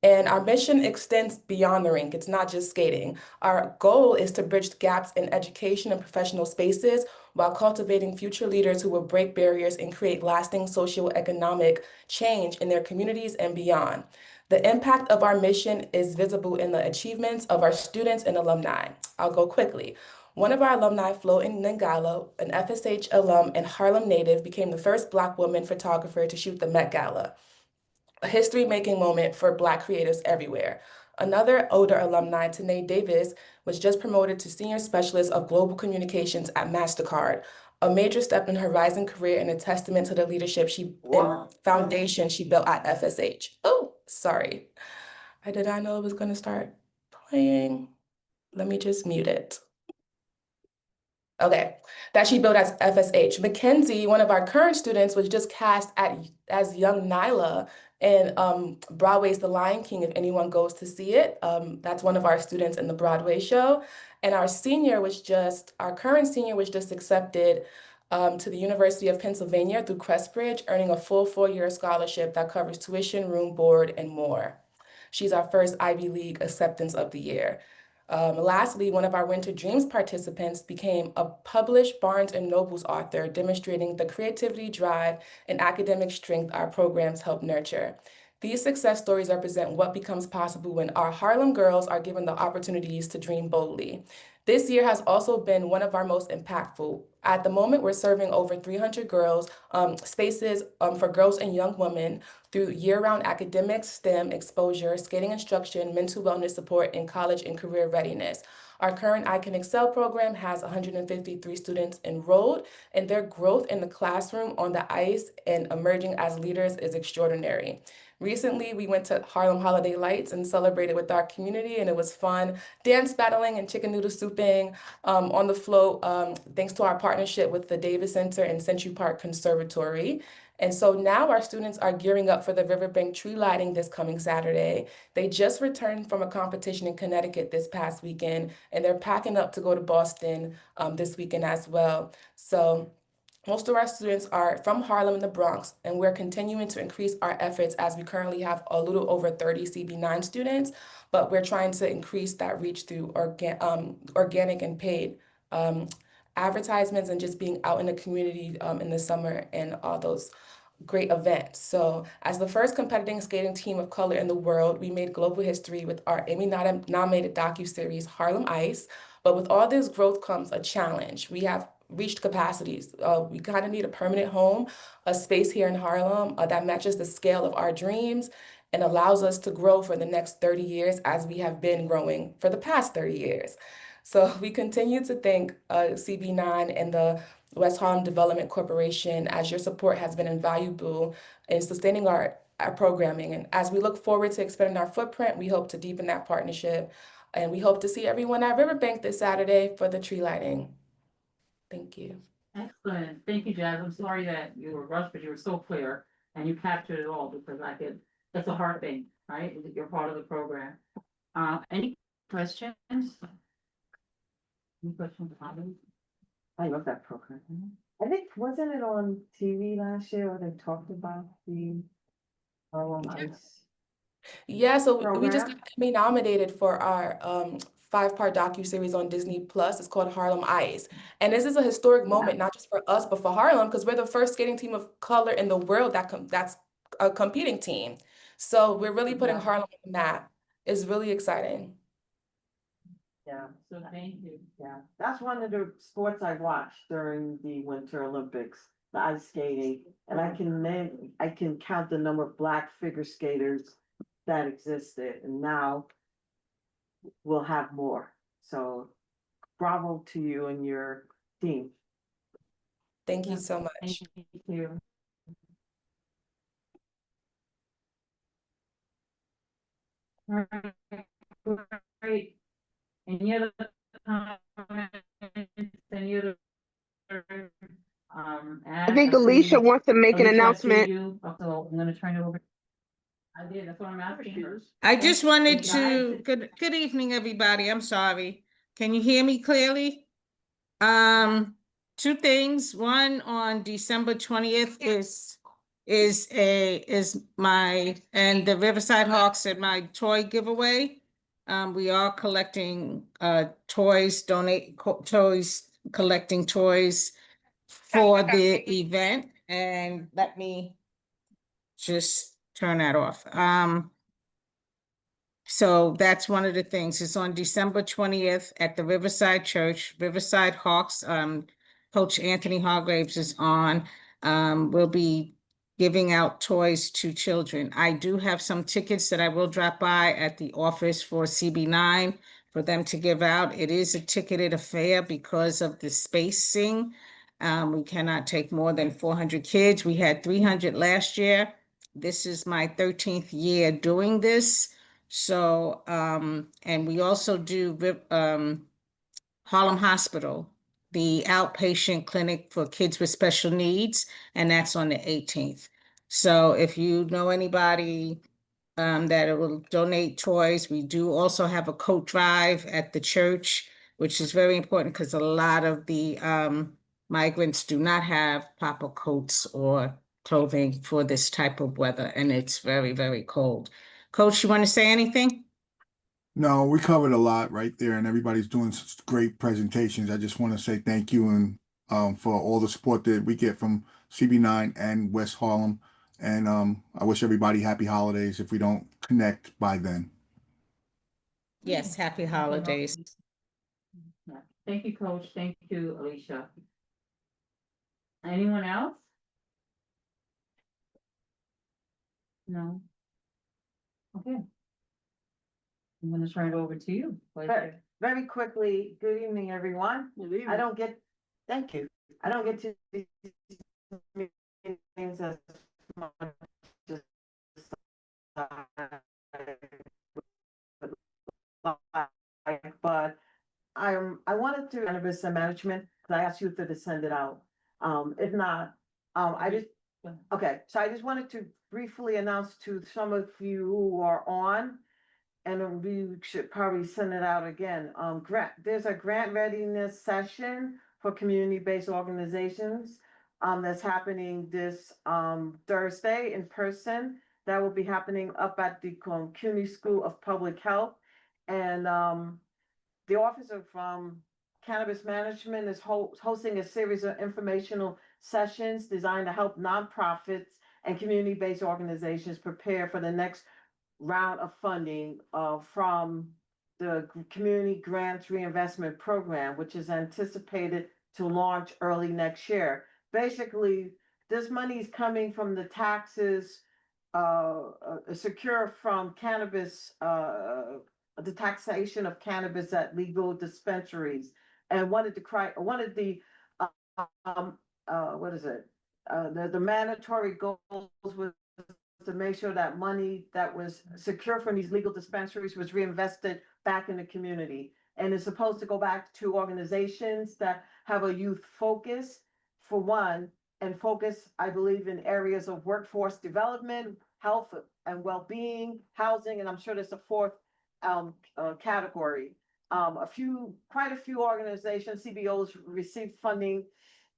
And our mission extends beyond the rink. It's not just skating. Our goal is to bridge gaps in education and professional spaces while cultivating future leaders who will break barriers and create lasting socioeconomic change in their communities and beyond. The impact of our mission is visible in the achievements of our students and alumni. I'll go quickly. One of our alumni, Flo Ngalo, an FSH alum and Harlem native, became the first Black woman photographer to shoot the Met Gala, a history-making moment for Black creatives everywhere. Another older alumni, Tanae Davis, was just promoted to Senior Specialist of Global Communications at MasterCard, a major step in her rising career and a testament to the leadership and foundation she built at FSH. Oh, sorry. I did not know it was going to start playing. Let me just mute it. Okay, that she built as FSH. Mackenzie, one of our current students, was just cast as young Nyla in Broadway's The Lion King, if anyone goes to see it. That's one of our students in the Broadway show. And our current senior was just accepted to the University of Pennsylvania through Crestbridge, earning a full 4-year scholarship that covers tuition, room, board, and more. She's our first Ivy League acceptance of the year. Lastly, one of our Winter Dreams participants became a published Barnes & Noble's author, demonstrating the creativity, drive, and academic strength our programs help nurture. These success stories represent what becomes possible when our Harlem girls are given the opportunities to dream boldly. This year has also been one of our most impactful. At the moment, we're serving over 300 girls, spaces for girls and young women through year-round academics, STEM exposure, skating instruction, mental wellness support, and college and career readiness. Our current I Can Excel program has 153 students enrolled, and their growth in the classroom, on the ice, and emerging as leaders is extraordinary. Recently, we went to Harlem Holiday Lights and celebrated with our community, and it was fun. Dance battling and chicken noodle souping on the float, thanks to our partnership with the Davis Center and Century Park Conservatory. And so now our students are gearing up for the Riverbank tree lighting this coming Saturday. They just returned from a competition in Connecticut this past weekend, and they're packing up to go to Boston this weekend as well. So most of our students are from Harlem and the Bronx, and we're continuing to increase our efforts as we currently have a little over 30 CB9 students, but we're trying to increase that reach through organic and paid advertisements and just being out in the community in the summer and all those great events. So as the first competing skating team of color in the world, we made global history with our Emmy-nominated docuseries, Harlem Ice. But with all this growth comes a challenge. We have reached capacities. We kind of need a permanent home, a space here in Harlem that matches the scale of our dreams and allows us to grow for the next 30 years as we have been growing for the past 30 years. So we continue to thank CB9 and the West Harlem Development Corporation, as your support has been invaluable in sustaining our our programming. And as we look forward to expanding our footprint, we hope to deepen that partnership. And we hope to see everyone at Riverbank this Saturday for the tree lighting. Thank you. Excellent. Thank you, Jazz. I'm sorry that you were rushed, but you were so clear and you captured it all because that's a hard thing, right? You're part of the program. Any questions? Any questions? I love that program. I think, wasn't it on TV last year where they talked about the ice? Yeah, so we just Program? got Emmy nominated for our 5-part docuseries on Disney Plus. It's called Harlem Ice. And this is a historic moment, not just for us, but for Harlem, because we're the first skating team of color in the world that's a competing team. So we're really putting Harlem on the map. It's really exciting. Yeah, So thank you. yeah. That's one of the sports I watched during the Winter Olympics, the ice skating. And I can count the number of Black figure skaters that existed, and now we'll have more. So bravo to you and your team. Thank you so Thank much. you. All right, great. Any other comments? Any other? I think Alicia wants to make an announcement. So I'm gonna turn it over. I did, that's what I'm asking. I just wanted Guys, to, good evening, everybody. I'm sorry. Can you hear me clearly? Two things. One, on December 20th is my and the Riverside Hawks and my toy giveaway. We are collecting toys, collecting toys for the event. And let me just turn that off. So that's one of the things. It's on December 20th at the Riverside Church, Riverside Hawks. Coach Anthony Hargraves is on. We'll be giving out toys to children. I do have some tickets that I will drop by at the office for CB9 for them to give out. It is a ticketed affair because of the spacing. We cannot take more than 400 kids. We had 300 last year. This is my 13th year doing this. So, and we also do Harlem Hospital, the outpatient clinic for kids with special needs, and that's on the 18th. So if you know anybody that will donate toys, we do also have a coat drive at the church, which is very important because a lot of the migrants do not have proper coats or clothing for this type of weather, and it's very, very cold. Coach, you want to say anything? No, we covered a lot right there, and everybody's doing such great presentations. I just want to say thank you and for all the support that we get from CB9 and West Harlem. And I wish everybody happy holidays if we don't connect by then. Yes, happy holidays. Thank you, Coach. Thank you, Alicia. Anyone else? No. Okay. I'm gonna turn it over to you. Very quickly, good evening, everyone. Thank you. I don't get to these meetings as much as but I wanted to cannabis and management, because I asked you to send it out. If not, okay, so I just wanted to briefly announce to some of you who are on, and we should probably send it out again. There's a grant readiness session for community-based organizations that's happening this Thursday in person. That will be happening up at the CUNY School of Public Health. And the Office of Cannabis Management is hosting a series of informational sessions designed to help nonprofits and community-based organizations prepare for the next round of funding from the Community Grants Reinvestment Program, which is anticipated to launch early next year. Basically, this money is coming from the taxes secure from cannabis, the taxation of cannabis at legal dispensaries. And one of the the mandatory goals was to make sure that money that was secure from these legal dispensaries was reinvested back in the community. And it's supposed to go back to organizations that have a youth focus, for one, and focus, I believe, in areas of workforce development, health and well-being, housing, and I'm sure there's a fourth category. Quite a few organizations, CBOs, received funding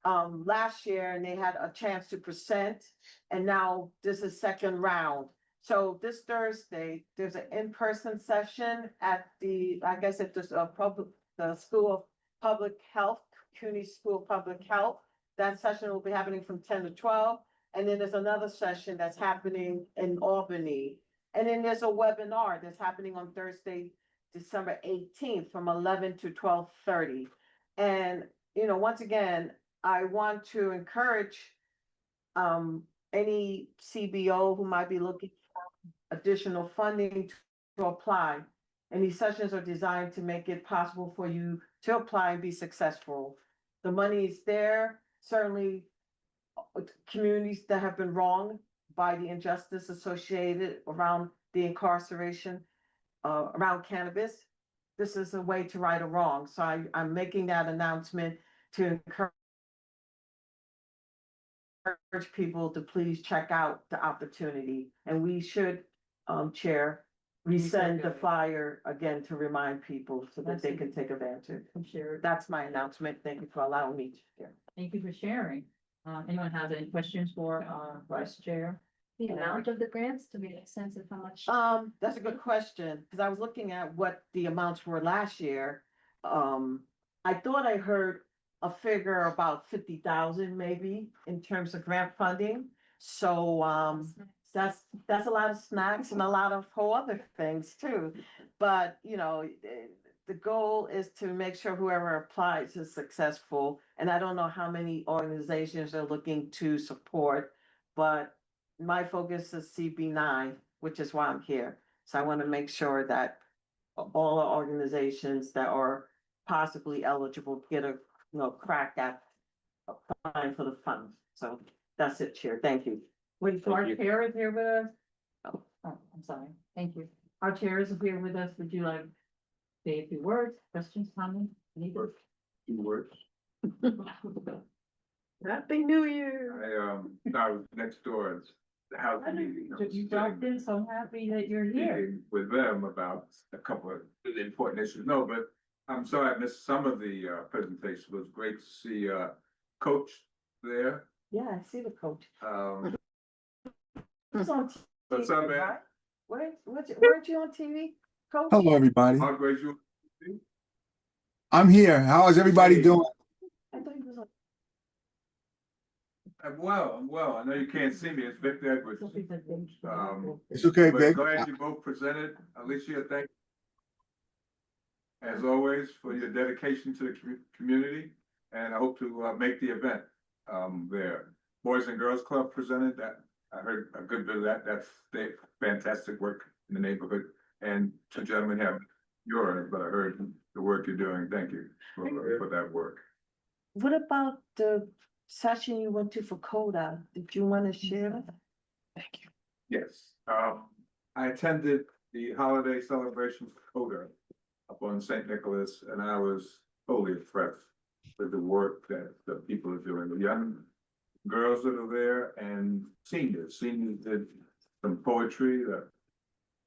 last year, and they had a chance to present, and now this is second round. So this Thursday, there's an in-person session at the, I guess at the School of Public Health, CUNY School of Public Health. That session will be happening from 10 to 12. And then there's another session that's happening in Albany. And then there's a webinar that's happening on Thursday, December 18th from 11 to 12:30. And, you know, once again, I want to encourage any CBO who might be looking for additional funding to apply. And these sessions are designed to make it possible for you to apply and be successful. The money is there. Certainly, communities that have been wronged by the injustice associated around the incarceration around cannabis, this is a way to right a wrong. So I'm making that announcement to encourage people to please check out the opportunity. And we should, Chair, resend the flyer again to remind people so that they can take advantage. Sure. That's my announcement. Thank you for allowing me to share. Thank you for sharing. Anyone have any questions for Vice Chair? The amount of the grants, to make a sense of how much. That's a good question, because I was looking at what the amounts were last year. I thought I heard a figure about 50,000 maybe in terms of grant funding. So, that's a lot of snacks and a lot of whole other things too. But, you know, the goal is to make sure whoever applies is successful. And I don't know how many organizations are looking to support, but my focus is CB9, which is why I'm here. So I want to make sure that all the organizations that are possibly eligible get a crack at applying for the funds. So that's it, Chair. Thank you. Wait, so our chair is here with us? Oh, I'm sorry. Thank you. Our chair is here with us. Would you like to say a few words, questions, comments? Any words? Few words. Happy New Year. I was next door at the house meeting. I was You dropped in, so I'm happy that you're here. speaking with them about a couple of important issues. No, but I'm sorry I missed some of the presentation. It was great to see Coach there. Yeah, I see the coach. He's on TV, What's up, man? right? Weren't you on TV, Coach? Hello, everybody. How great you? I'm here. How is everybody doing? I thought he was on. I'm well. I know you can't see me. It's Victor Edwards. It's okay, But Vic. glad you both presented. Alicia, thank you, as always, for your dedication to the community. And I hope to make the event there. Boys and Girls Club presented that. I heard a good bit of that. That's fantastic work in the neighborhood. And two gentlemen have yours, but I heard the work you're doing. Thank you for that work. What about the session you went to for CODA? Did you want to share? Thank you. Yes, I attended the holiday celebration for CODA up on St. Nicholas, and I was totally impressed with the work that the people are doing. The young girls that are there and seniors. Seniors did some poetry that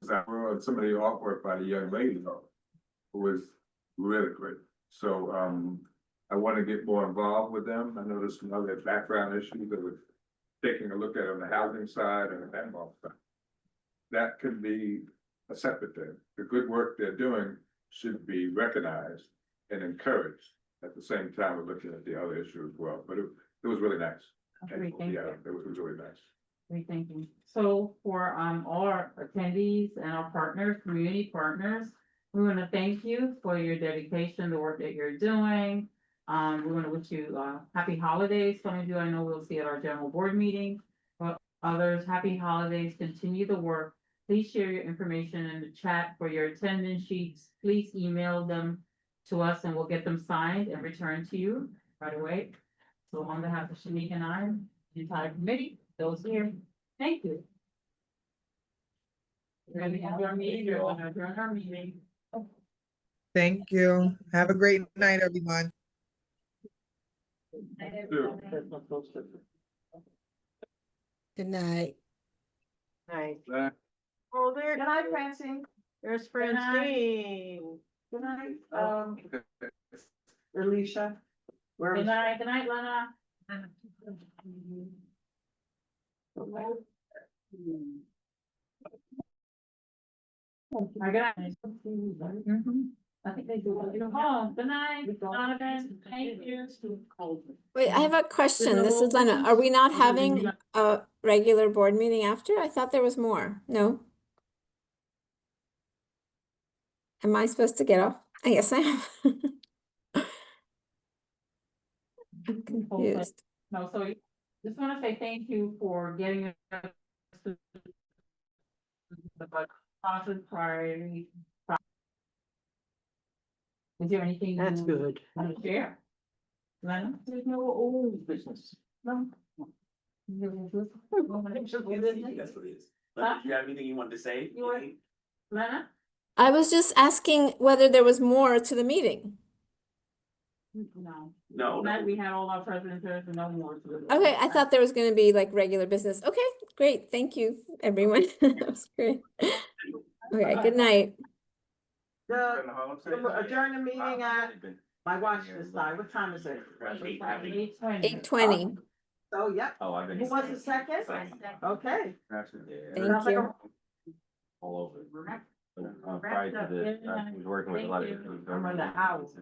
some of the artwork by the young lady was really great. So I want to get more involved with them. I know there's some other background issues that we're taking a look at on the housing side and the animal side. That could be a separate thing. The good work they're doing should be recognized and encouraged. At the same time, we're looking at the other issue as well. But it was really nice. Great, thank you. It was really nice. Great, thank you. So for all our attendees and our partners, community partners, we want to thank you for your dedication, the work that you're doing. We want to wish you happy holidays. Some of you I know we'll see at our general board meeting. For others, happy holidays. Continue the work. Please share your information in the chat for your attendance sheets. Please email them to us and we'll get them signed and returned to you right away. So on behalf of Shanika and I, the entire committee, those here, thank you. We're gonna have our meeting, we're gonna adjourn our meeting. Thank you. Have a great night, everyone. Good night. Night. That- Oh, there, good night, Francine. There's Good night. Francine. Good night, Alicia. Where Good is- night, Lana. I got. I think they do. Oh, good night, Donovan, thank you. Wait, I have a question. This is Lena. Are we not having a regular board meeting after? I thought there was more. No? Am I supposed to get off? I guess I am. I'm confused. No, so just wanna say thank you for getting us to the budget process priority. Is there anything? That's you good. Want to share? Lana? There's no old business. No. That's what it is. But do you have anything you wanted to say? You want- Lana? I was just asking whether there was more to the meeting. No. No, Tonight no. we had all our presenters and no more. to the- Okay, I thought there was gonna be like regular business. Okay, great. Thank you, everyone. That was great. Okay, good night. Adjourn the meeting at, my watch this time, what time is it? 8:20. So, yep. Oh, I've been. Who was the second? Okay. Thank you. All over. Prior to this, I was working with a lot of. I'm on the house.